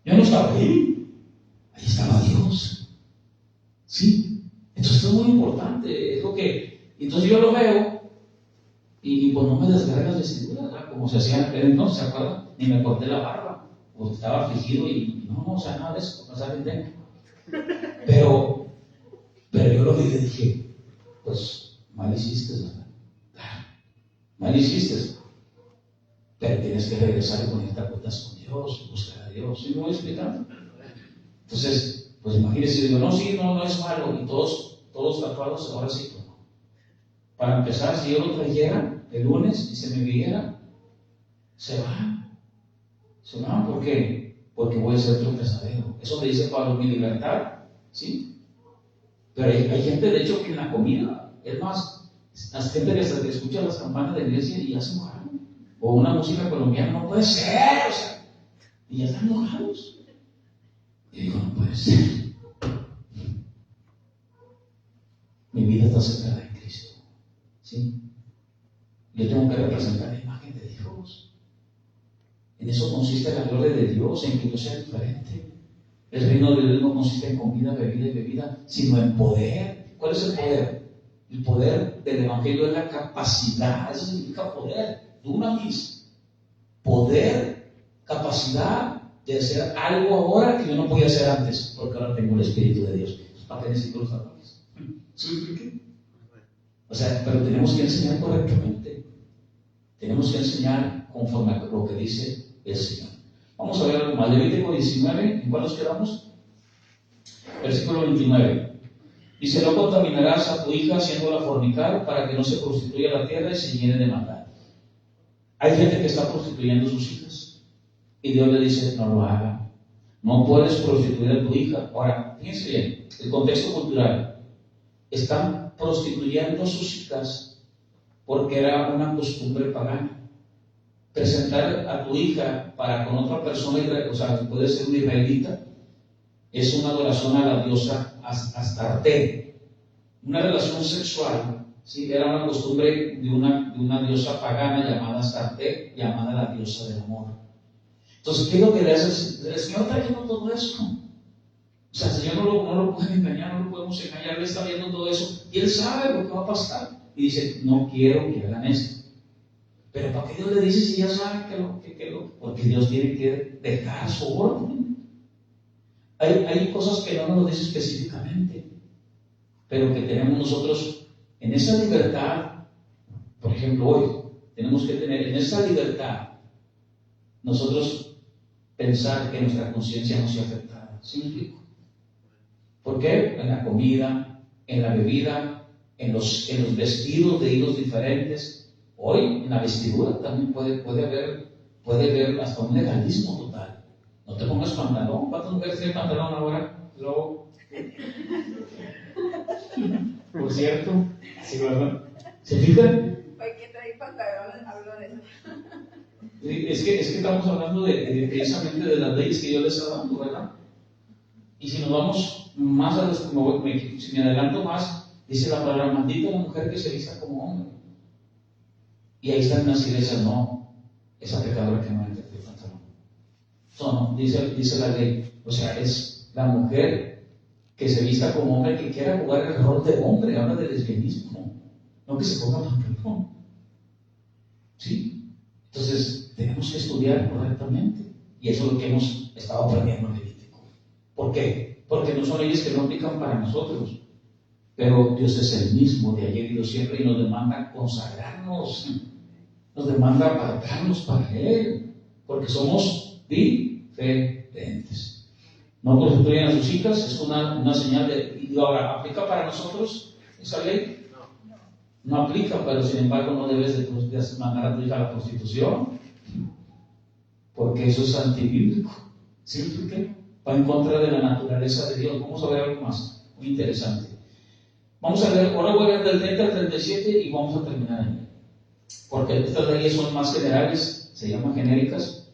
yo no estaba ahí. Ahí estaba Dios. ¿Sí? Entonces esto es muy importante. Es lo que, entonces yo lo veo y pues no me desgarré las vestiduras, ¿verdad? Como se hacía en aquel entonces, ¿se acuerdan? Ni me corté la barba, porque estaba afligido y no, o sea, nada de eso, no saben de. Pero yo lo vi y le dije, pues mal hiciste, ¿verdad? Mal hiciste. Pero tienes que regresar y ponerte a cuentas con Dios, buscar a Dios. ¿Sí me voy explicando? Entonces, pues imagínense, digo, no es malo. Y todos tatuados, ahora sí, pues no. Para empezar, si yo lo trajera el lunes y se me viera, se van. Se van, ¿por qué? Porque voy a ser otro pesadero. Eso me dice Pablo, mi libertad, ¿sí? Pero hay gente, de hecho, que en la comida, es más, la gente que escucha las campanas de la iglesia y ya se mojaron. O una música colombiana, no puede ser, o sea, y ya están mojados. Y digo, no puede ser. Mi vida está centrada en Cristo, ¿sí? Yo tengo que representar la imagen de Dios. En eso consiste la gloria de Dios, en que yo sea diferente. El reino de Dios no consiste en comida, bebida y bebida, sino en poder. ¿Cuál es el poder? El poder del Evangelio es la capacidad, eso significa poder. Dunamis, poder, capacidad de hacer algo ahora que yo no podía hacer antes, porque ahora tengo el Espíritu de Dios. ¿Para qué necesito los tatuajes? ¿Sí? O sea, pero tenemos que enseñar correctamente. Tenemos que enseñar conforme a lo que dice el Señor. Vamos a ver algo más. Levítico 19, ¿en cuál nos quedamos? Versículo 29. Dice, no contaminarás a tu hija haciéndola fornicar para que no se prostituya la tierra y se llene de maldad. Hay gente que está prostituyendo a sus hijas y Dios le dice, no lo haga. No puedes prostituir a tu hija. Ahora, fíjense bien, el contexto cultural. Están prostituyendo a sus hijas porque era una costumbre pagana. Presentar a tu hija para con otra persona, o sea, puede ser una israelita, es una adoración a la diosa Astarte. Una relación sexual. Sí, era una costumbre de una diosa pagana llamada Astarte, llamada la diosa del amor. Entonces, ¿qué es lo que le hace? El Señor está viendo todo eso. O sea, el Señor no lo puede engañar, no lo podemos engañar, Él está viendo todo eso y Él sabe lo que va a pasar. y dice, no quiero que hagan esto. Pero ¿para qué Dios le dice si ya saben porque Dios tiene que dejar su orden? Hay cosas que no nos lo dice específicamente, pero que tenemos nosotros en esa libertad. Por ejemplo, hoy tenemos que tener en esa libertad nosotros pensar que nuestra conciencia no sea afectada. ¿Sí me explico? ¿Por qué? En la comida, en la bebida, en los vestidos de hilos diferentes. Hoy en la vestidura también puede haber hasta un legalismo total. No te pongas pantalón. ¿Cuántas mujeres tienen pantalón ahora? Luego, por cierto, ¿sí, verdad? ¿Se fijan? Hoy que trae pantalón, hablo de eso. Es que estamos hablando precisamente de las leyes que Dios les está dando, ¿verdad? Y si nos vamos más a si me adelanto más, dice la palabra, maldita la mujer que se vista como hombre. Y ahí están las iglesias, no, esa pecadora que no entra el pantalón. No, dice la ley, o sea, es la mujer que se vista como hombre, que quiera jugar el rol de hombre, habla de lesbianismo, no que se ponga pantalón. ¿Sí? Entonces, tenemos que estudiar correctamente, y eso es lo que hemos estado aprendiendo en Levítico. ¿Por qué? Porque no son leyes que no aplican para nosotros, pero Dios es el mismo de ayer y de siempre, y nos demanda consagrarnos. Nos demanda apartarnos para Él, porque somos diferentes. No constituyen a sus hijas, es una señal de. Y ahora, ¿aplica para nosotros esa ley? No aplica, pero sin embargo no debes de mandar a tu hija a la prostitución, porque eso es antibíblico. ¿Sí? ¿Por qué? Va en contra de la naturaleza de Dios. Vamos a ver algo más muy interesante. Vamos a ver, ahora voy a ver del 30 al 37 y vamos a terminar ahí. Porque estas leyes son más generales, se llaman genéricas.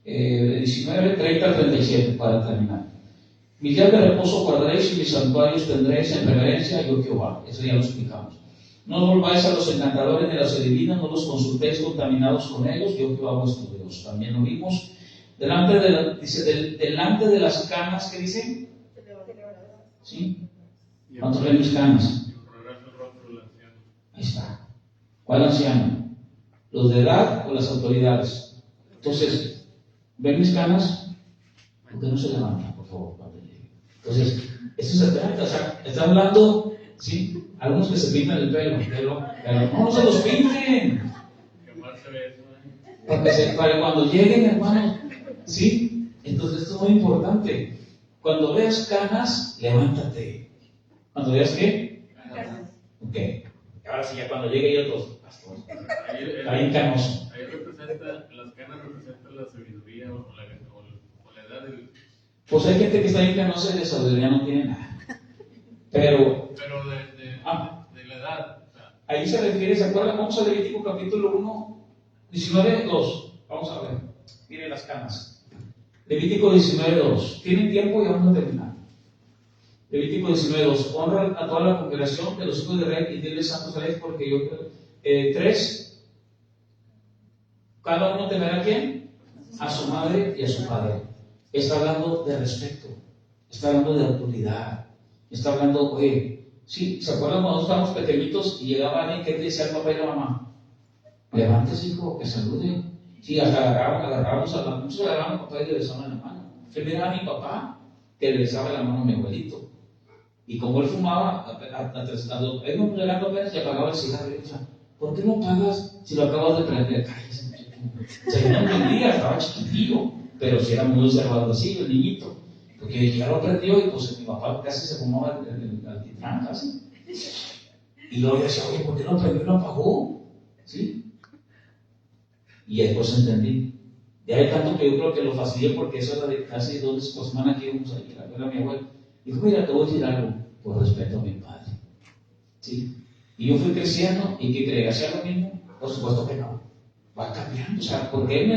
19, 30 al 37 para terminar. Mis días de reposo guardaréis y mis santuarios tendréis en reverencia, yo Jehová. Eso ya lo explicamos. No volváis a los encantadores de las adivinas, no los consultéis contaminados con ellos, yo Jehová vuestro Dios. También lo vimos. Delante de las canas, ¿qué dice? ¿Sí? ¿Cuántos ven mis canas? Ahí está. ¿Cuál anciano? ¿Los de edad o las autoridades? Entonces, ¿ven mis canas? ¿Por qué no se levantan, por favor, cuando llegue? Entonces, eso se trata, o sea, está hablando, ¿sí? Algunos que se pintan el pelo, pero no se los pinten. Para cuando lleguen, hermanos, ¿sí? Entonces, esto es muy importante. Cuando veas canas, levántate. ¿Cuando veas qué? Ok. Ahora sí, ya cuando llegue ya todos. Está bien canoso. Ahí las canas representan la sabiduría o la edad del. Pues hay gente que está bien canosa y de sabiduría no tiene nada. Pero de la edad. Ahí se refiere, ¿se acuerdan? Vamos a Levítico capítulo 1, 19, 2. Vamos a ver. Miren las canas. Levítico 19, 2. ¿Tienen tiempo? Y vamos a terminar. Levítico 19, 2. Honra a toda la congregación de los hijos de rey y diles santos a ellos porque yo. 3. Cada uno temerá a quién? A su madre y a su padre. Está hablando de respeto. Está hablando de autoridad. Está hablando, oye, sí, ¿se acuerdan cuando estábamos pequeñitos y llegaba alguien que decía al papá y la mamá? Levántese, hijo, que salude. Sí, agarramos a la muchos agarraban a papá y le besaban la mano. Yo miraba a mi papá que le besaba la mano a mi abuelito. Y como él fumaba, él no llegando apenas y apagaba el cigarro y decía, ¿por qué no pagas si lo acabas de prender? Cállese. O sea, yo no entendía, estaba chiquitillo, pero si era muy observadorcillo el niñito. Porque ya lo aprendió y pues mi papá casi se fumaba el alquitrán, casi. Y luego yo decía, oye, ¿por qué no prendió y lo apagó? ¿Sí? Y después entendí. De ahí tanto que yo creo que lo fastidié porque eso era de casi 2 semanas que íbamos a ir a ver a mi abuelo. Dijo, mira, te voy a decir algo, por respeto a mi padre. ¿Sí? Y yo fui creciendo y que creía hacer lo mismo, por supuesto que no. Va cambiando, o sea, porque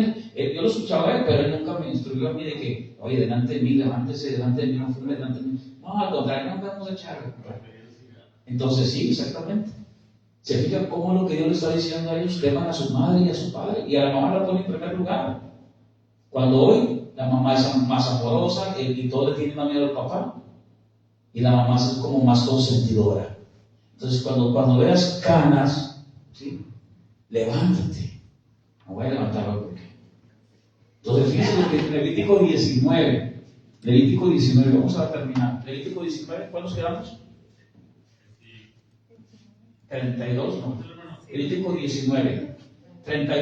yo lo escuchaba a él, pero él nunca me instruyó a mí de que, oye, delante de mí, levántese, delante de mí, no fume, delante de mí. No, al contrario, nunca vamos a echarle. Entonces, sí, exactamente. Se fija cómo lo que Dios le está diciendo a ellos, teman a su madre y a su padre, y a la mamá la pone en primer lugar. Cuando hoy la mamá es más amorosa y todo le tiene más miedo al papá, y la mamá es como más consentidora. Entonces, cuando veas canas, ¿sí? Levántate. Me voy a levantar hoy porque. Entonces, fíjense lo que es Levítico 19. Levítico 19, vamos a terminar. Levítico 19, ¿cuántos quedamos? 32, no. Levítico 19.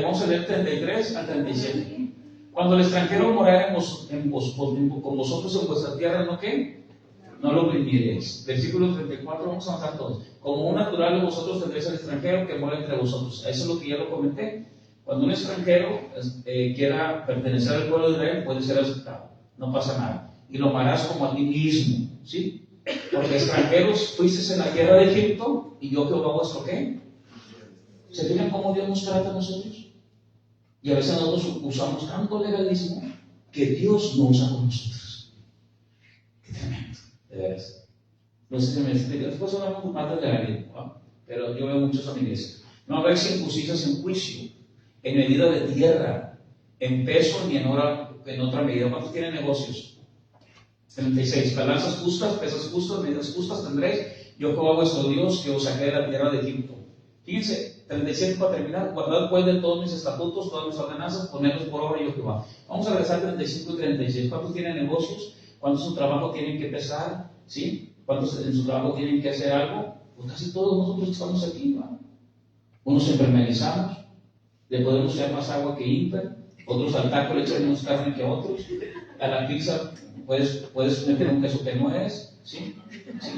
Vamos a leer 33 al 37. Cuando el extranjero morara con vosotros en vuestra tierra, ¿no qué? No lo oprimiréis. Versículo 34, vamos a avanzar todos. Como un natural de vosotros tendréis al extranjero que mora entre vosotros. Eso es lo que ya lo comenté. Cuando un extranjero quiera pertenecer al pueblo de Israel, puede ser aceptado. No pasa nada. Y lo amarás como a ti mismo, ¿sí? Porque extranjeros fuisteis en la tierra de Egipto, y yo Jehová vuestro ¿qué? ¿Se fijan cómo Dios nos trata a nosotros? Y a veces nosotros usamos tanto legalismo que Dios no usa con nosotros. Qué tremendo, de veras. No sé si me explico. Después hablamos más del legalismo, ¿no? Pero yo veo muchos a mi iglesia. No habrá injusticias en juicio, en medida de tierra, en peso ni en otra medida. ¿Cuántos tienen negocios? 36. Balanzas justas, pesas justas, medidas justas tendréis. Yo Jehová vuestro Dios que os saqué de la tierra de Egipto. Fíjense, 37 para terminar. Guardad pues de todos mis estatutos, todas mis ordenanzas, ponerlos por obra yo Jehová. Vamos a regresar 35 y 36. ¿Cuántos tienen negocios? ¿Cuántos en su trabajo tienen que pesar? ¿Sí? ¿Cuántos en su trabajo tienen que hacer algo? Pues casi todos nosotros estamos aquí, ¿no? Unos impermeabilizamos, le podemos echar más agua que imper, otros al taco le echan menos carne que otros, a la pizza puedes meter un queso que no es, ¿sí? ¿Sí?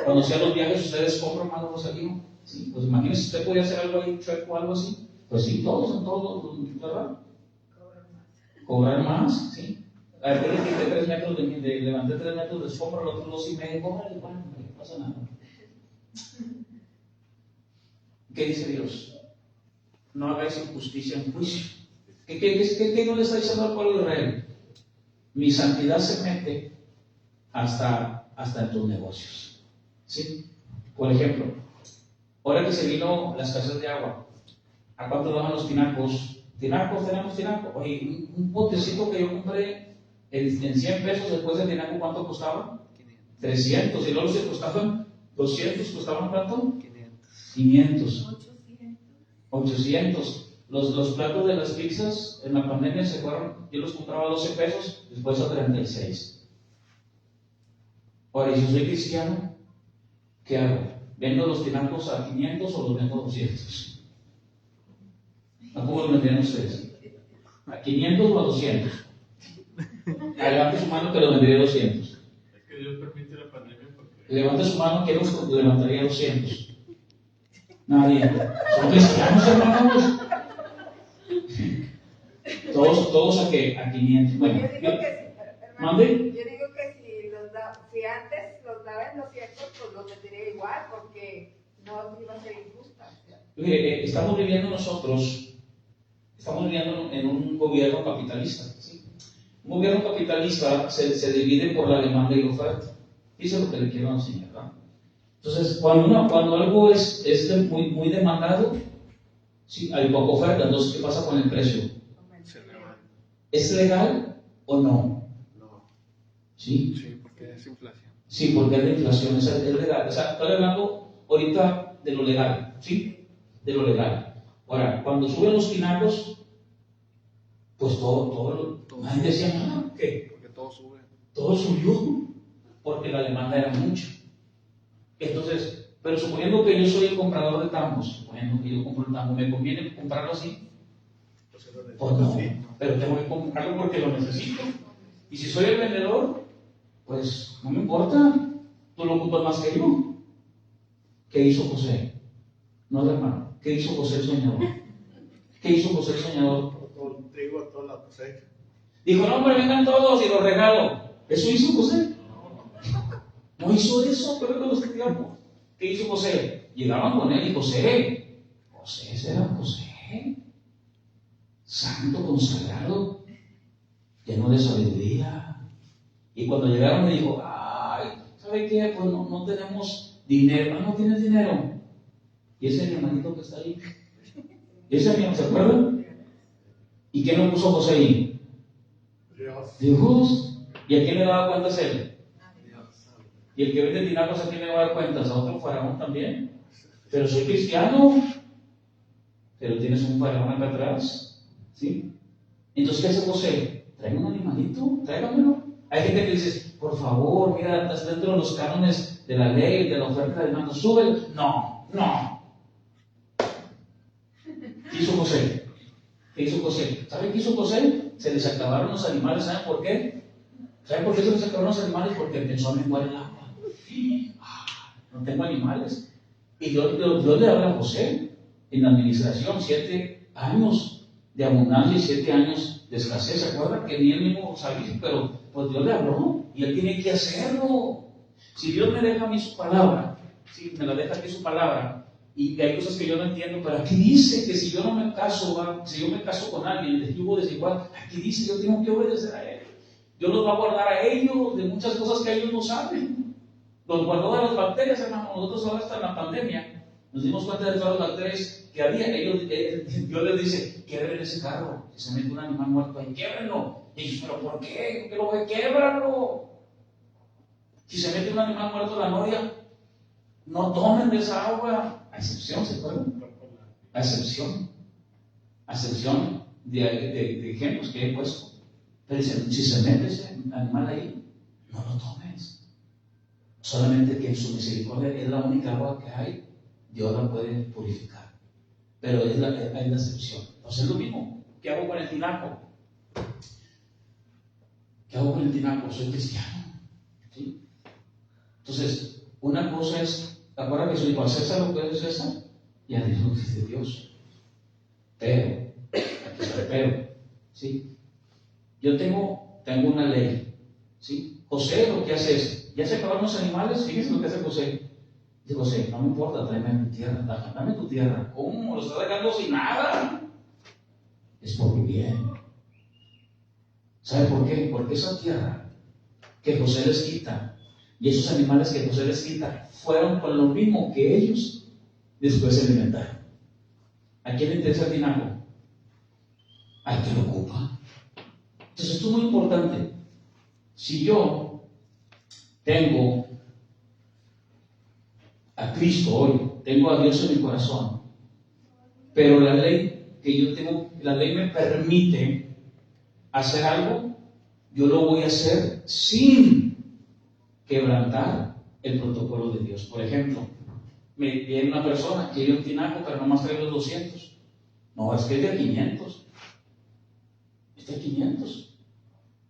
Cuando sean los viajes ustedes compran más Rosalío, ¿sí? Pues imagínense, usted podía hacer algo ahí chueco o algo así, pues sí, todos, ¿verdad? Cobrar más, ¿sí? A ver, quité 3 metros, levanté 3 metros de escombro, el otro 2,5, cóbrale, bueno, no pasa nada. ¿Qué dice Dios? No hagáis injusticia en juicio. ¿Qué no le está diciendo al pueblo de Israel? Mi santidad se mete hasta en tus negocios. ¿Sí? Por ejemplo, ahora que se vino la escasez de agua, ¿a cuánto daban los tinacos? Tenemos tinaco. Oye, un potecito que yo compré en 100 pesos después del tinaco, ¿cuánto costaba? 300. Y luego se costaban 200, ¿costaban cuánto? 500. 800. Los platos de las pizzas en la pandemia se fueron, yo los compraba a 12 pesos, después a 36. Ahora, y si soy cristiano, ¿qué hago? ¿Vendo los tinacos a 500 o los vendo a 200? ¿A cómo los vendrían ustedes? ¿A 500 o a 200? Levante su mano que lo vendería a 200. Es que Dios permite la pandemia porque... Levante su mano que los levantaría a 200. Nadie. Son cristianos, hermanos. Todos a 500. Bueno, yo digo que ¿mande? Yo digo que si antes los daba en 200, pues los tendría igual, porque no iba a ser injusta. Mire, estamos viviendo en un gobierno capitalista. ¿Sí? Un gobierno capitalista se divide por la demanda y la oferta. Eso es lo que le quiero enseñar, ¿verdad? Entonces, cuando algo es muy demandado, ¿sí? Hay poca oferta. Entonces, ¿qué pasa con el precio? ¿Es legal o no? No. ¿Sí? Sí, porque es inflación. Sí, porque es la inflación, es legal. O sea, estoy hablando ahorita de lo legal, ¿sí? De lo legal. Ahora, cuando suben los tinacos, pues todo nadie decía nada. ¿Qué? Porque todo sube. Todo subió, porque la demanda era mucha. Entonces, pero suponiendo que yo soy el comprador de tambos, suponiendo que yo compro el tambo, ¿me conviene comprarlo así? Pues no, pero tengo que comprarlo porque lo necesito. Y si soy el vendedor, pues no me importa, tú lo ocupas más que yo. ¿Qué hizo José? No, hermano, ¿qué hizo José el soñador? ¿Qué hizo José el soñador? Todo el trigo, toda la cosecha. Dijo, no, hombre, vengan todos y los regalo. ¿Eso hizo José? No hizo eso, pero con los que digamos. ¿Qué hizo José? Llegaban con él y José era José, santo, consagrado, lleno de sabiduría. Y cuando llegaron me dijo, ay, ¿sabe qué? Pues no tenemos dinero. ¿No tienes dinero? Y ese es mi hermanito que está ahí. ¿Y ese es mi hermano, se acuerdan? ¿Y qué no puso José ahí? Dios. ¿Y a quién le daba cuentas él? ¿Y el que vende tinacos a quién le va a dar cuentas? ¿A otro faraón también? pero soy cristiano, pero tienes un faraón acá atrás, ¿sí? Entonces, ¿qué hace José? Trae un animalito, tráigamelo. Hay gente que dice, por favor, mira, estás dentro de los cánones de la ley, de la oferta del mando, súbelo. No. ¿Qué hizo José? ¿Saben qué hizo José? Se les acabaron los animales, ¿saben por qué? ¿Saben por qué se les acabaron los animales? Porque empezó a menguar el agua. No tengo animales. Y Dios le habla a José en la administración, 7 años de abundancia y 7 años de escasez. ¿Se acuerdan? Que ni él mismo sabía, pero pues Dios le habló y él tiene que hacerlo. Si Dios me deja a mí su palabra, si me la deja aquí su palabra, y hay cosas que yo no entiendo, pero aquí dice que si yo no me caso, si yo me caso con alguien de yugo desigual, aquí dice yo tengo que obedecer a él. Dios los va a guardar a ellos de muchas cosas que ellos no saben. Los guardó de las bacterias, hermano. Nosotros ahora hasta en la pandemia nos dimos cuenta de todas las bacterias que había. Dios les dice, quiebren ese carro, si se mete un animal muerto ahí, quiébrenlo. Y ellos, ¿pero por qué? ¿Por qué lo voy a quebrarlo? Si se mete un animal muerto en la noria, no tomen de esa agua. A excepción, ¿se acuerdan? A excepción de ejemplos que he puesto. Pero dicen, si se mete ese animal ahí, no lo tomes. Solamente que en su misericordia es la única agua que hay, Dios la puede purificar. Pero hay la excepción. Entonces es lo mismo. ¿Qué hago con el tinaco? Soy cristiano. ¿Sí? Entonces, una cosa es, acuérdate que soy para César lo que es César y a Dios lo que es de Dios. Pero, aquí está el pero, ¿sí? Yo tengo una ley, ¿sí? José lo que hace es, ya se acabaron los animales, fíjense lo que hace José. Dice José, no me importa, tráeme tu tierra, dame tu tierra. ¿Cómo? Lo está dejando sin nada. Es por mi bien. ¿Sabe por qué? Porque esa tierra que José les quita y esos animales que José les quita fueron con lo mismo que ellos después se alimentaron. ¿A quién le interesa el tinaco? Al que lo ocupa. Entonces esto es muy importante. Si yo tengo a Cristo hoy, tengo a Dios en mi corazón, pero la ley que yo tengo, la ley me permite hacer algo, yo lo voy a hacer sin quebrantar el protocolo de Dios. Por ejemplo, me viene una persona, quiere un tinaco, pero nomás trae los 200. No, es que es de 500. Es de 500.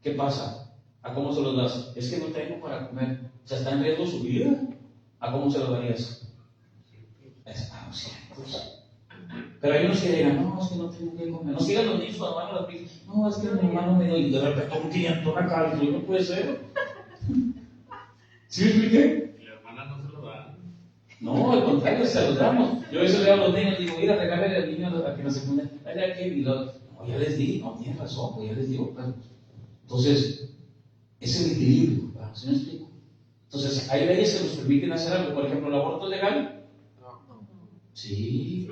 ¿Qué pasa? ¿A cómo se los das? Es que no tengo para comer. O sea, está en riesgo su vida. ¿A cómo se lo darías? A 200. Pero hay unos que digan, no, es que no tengo que comer. No sigan los niños cuando van a la pizza. No, es que mi hermano me dio y de repente un 500 acá. Y no puede ser. ¿Sí me expliqué? Y la hermana no se lo da. No, al contrario, se los damos. Yo a veces le hablo a los niños, digo, mira, regálale al niño a que no se pone. Allá que, y no, ya les di, no, tienes razón, pues ya les digo. Pues. Entonces, ese es el equilibrio, ¿sí me explico? Entonces, hay leyes que nos permiten hacer algo. Por ejemplo, ¿el aborto es legal? No. Sí.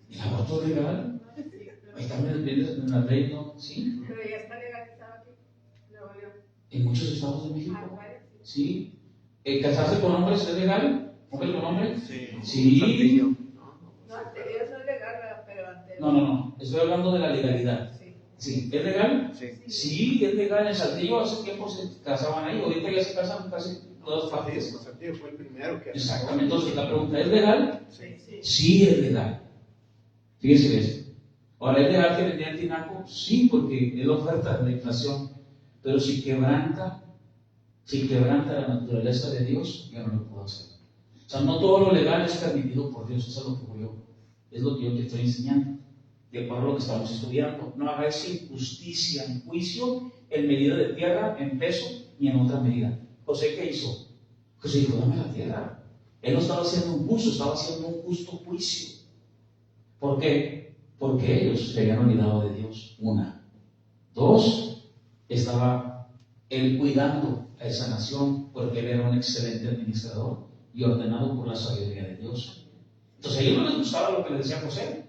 ¿El aborto es legal? Ahí también en la ley, ¿no? Sí. Pero ya está legalizado aquí. Nuevo León. En muchos estados de México. Vale. Sí. ¿Casarse con hombres es legal? ¿Hombre con hombre? Sí. Sí. No, anterior no es legal, ¿verdad? Pero anterior. No. Estoy hablando de la legalidad. Sí. Sí. ¿Es legal? Sí. Sí, es legal. En Saltillo hace tiempo se casaban ahí. Ahorita ya se casan casi todas partes. Saltillo fue el primero que... Exactamente. Entonces, la pregunta, ¿es legal? Sí. Sí, es legal. Fíjense eso. Ahora, ¿es legal que vendía el tinaco? Sí, porque es la oferta de la inflación. Pero si quebranta la naturaleza de Dios, yo no lo puedo hacer. O sea, no todo lo legal es permitido por Dios, eso es lo que voy yo. Es lo que yo te estoy enseñando, de acuerdo a lo que estamos estudiando. No hagáis injusticia en juicio, en medida de tierra, en peso, ni en otra medida. José, ¿qué hizo? José dijo, dame la tierra. Él no estaba haciendo un juicio, estaba haciendo un justo juicio. ¿Por qué? Porque ellos se habían olvidado de Dios. 1. 2, estaba él cuidando a esa nación porque él era un excelente administrador y ordenado por la sabiduría de Dios. Entonces a ellos no les gustaba lo que les decía José,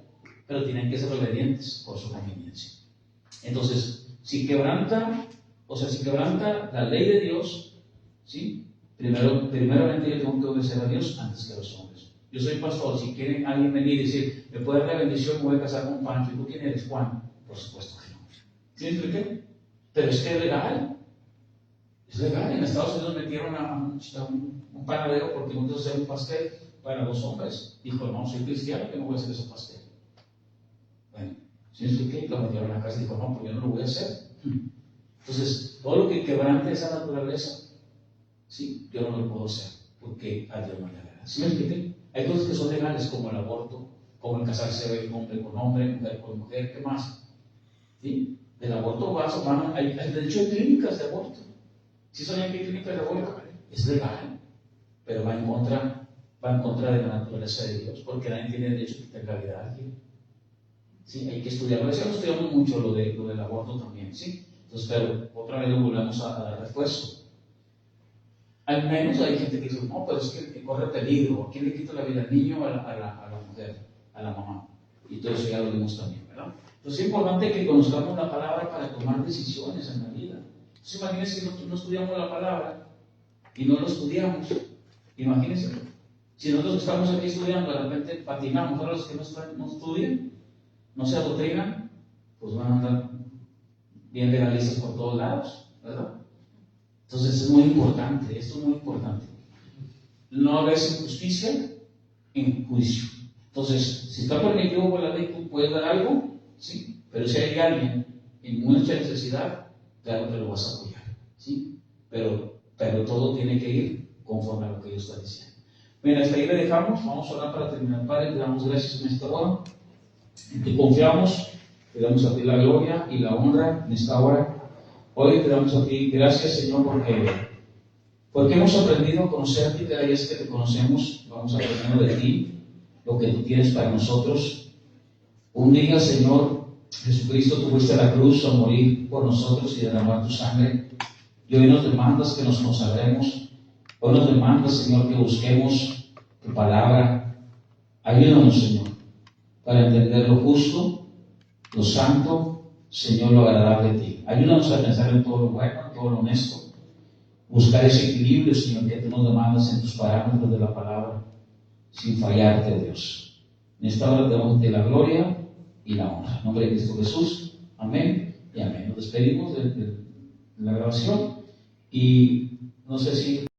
pero tienen que ser obedientes por su conveniencia. Entonces, si quebranta la ley de Dios, ¿sí? Primeramente yo tengo que obedecer a Dios antes que a los hombres. Yo soy pastor, si quieren alguien venir y decir, ¿me puede dar la bendición? Me voy a casar con Pancho. ¿Y tú quién eres, Juan? Por supuesto que no. ¿Sí me expliqué? Pero es que es legal. Es legal. En Estados Unidos metieron a un panadero porque no hacer un pastel para 2 hombres. Dijo, no, soy cristiano, que no voy a hacer ese pastel. Bueno, ¿sí me expliqué? Lo metieron a la casa y dijo, no, pues yo no lo voy a hacer. Entonces, todo lo que quebrante esa naturaleza, sí, yo no lo puedo hacer, porque a Dios no le agrada. ¿Sí me expliqué? Hay cosas que son legales, como el aborto, como el casarse hombre con hombre, mujer con mujer, ¿qué más? ¿Sí? Del aborto de hecho hay clínicas de aborto. ¿Sí sabían que hay clínicas de aborto? Es legal, pero va en contra de la naturaleza de Dios, porque nadie tiene derecho a quitar la vida a alguien. ¿Sí? Hay que estudiarlo. Eso lo estudiamos mucho, lo del aborto también, ¿sí? Entonces, pero otra vez lo volvemos a dar refuerzo. Al menos hay gente que dice, no, pero es que corre peligro. ¿A quién le quita la vida? ¿Al niño o a la mujer? A la mamá. Y todo eso ya lo vimos también, ¿verdad? Entonces es importante que conozcamos la palabra para tomar decisiones en la vida. Entonces imagínense si no estudiamos la palabra y no lo estudiamos. Imagínense, si nosotros estamos aquí estudiando, de repente patinamos, ahora los que no estudian, no se adoctrinan, pues van a andar bien legalistas por todos lados, ¿verdad? Entonces es muy importante, esto es muy importante. No haber injusticia en juicio. Entonces, si está permitido por la ley, tú puedes dar algo, sí, pero si hay alguien en mucha necesidad, claro que lo vas a apoyar, sí, pero todo tiene que ir conforme a lo que Dios está diciendo. Bien, hasta ahí le dejamos, vamos a orar para terminar. Padre, te damos gracias en esta hora, en ti confiamos, te damos a ti la gloria y la honra en esta hora. Hoy te damos a ti gracias, Señor, porque hemos aprendido a conocerte y cada vez que te conocemos vamos aprendiendo de ti, lo que tú tienes para nosotros. Un día, Señor, Jesucristo, tú fuiste a la cruz a morir por nosotros y derramar tu sangre. Y hoy nos demandas que nos consagremos. Hoy nos demandas, Señor, que busquemos tu palabra. Ayúdanos, Señor, para entender lo justo, lo santo, Señor, lo agradable de ti. Ayúdanos a pensar en todo lo bueno, en todo lo honesto. Buscar ese equilibrio, Señor, que tú nos demandas en tus parámetros de la palabra, sin fallarte, Dios. En esta hora te damos de la gloria y la honra. En nombre de Cristo Jesús. Amén y amén. Nos despedimos de la grabación y no sé si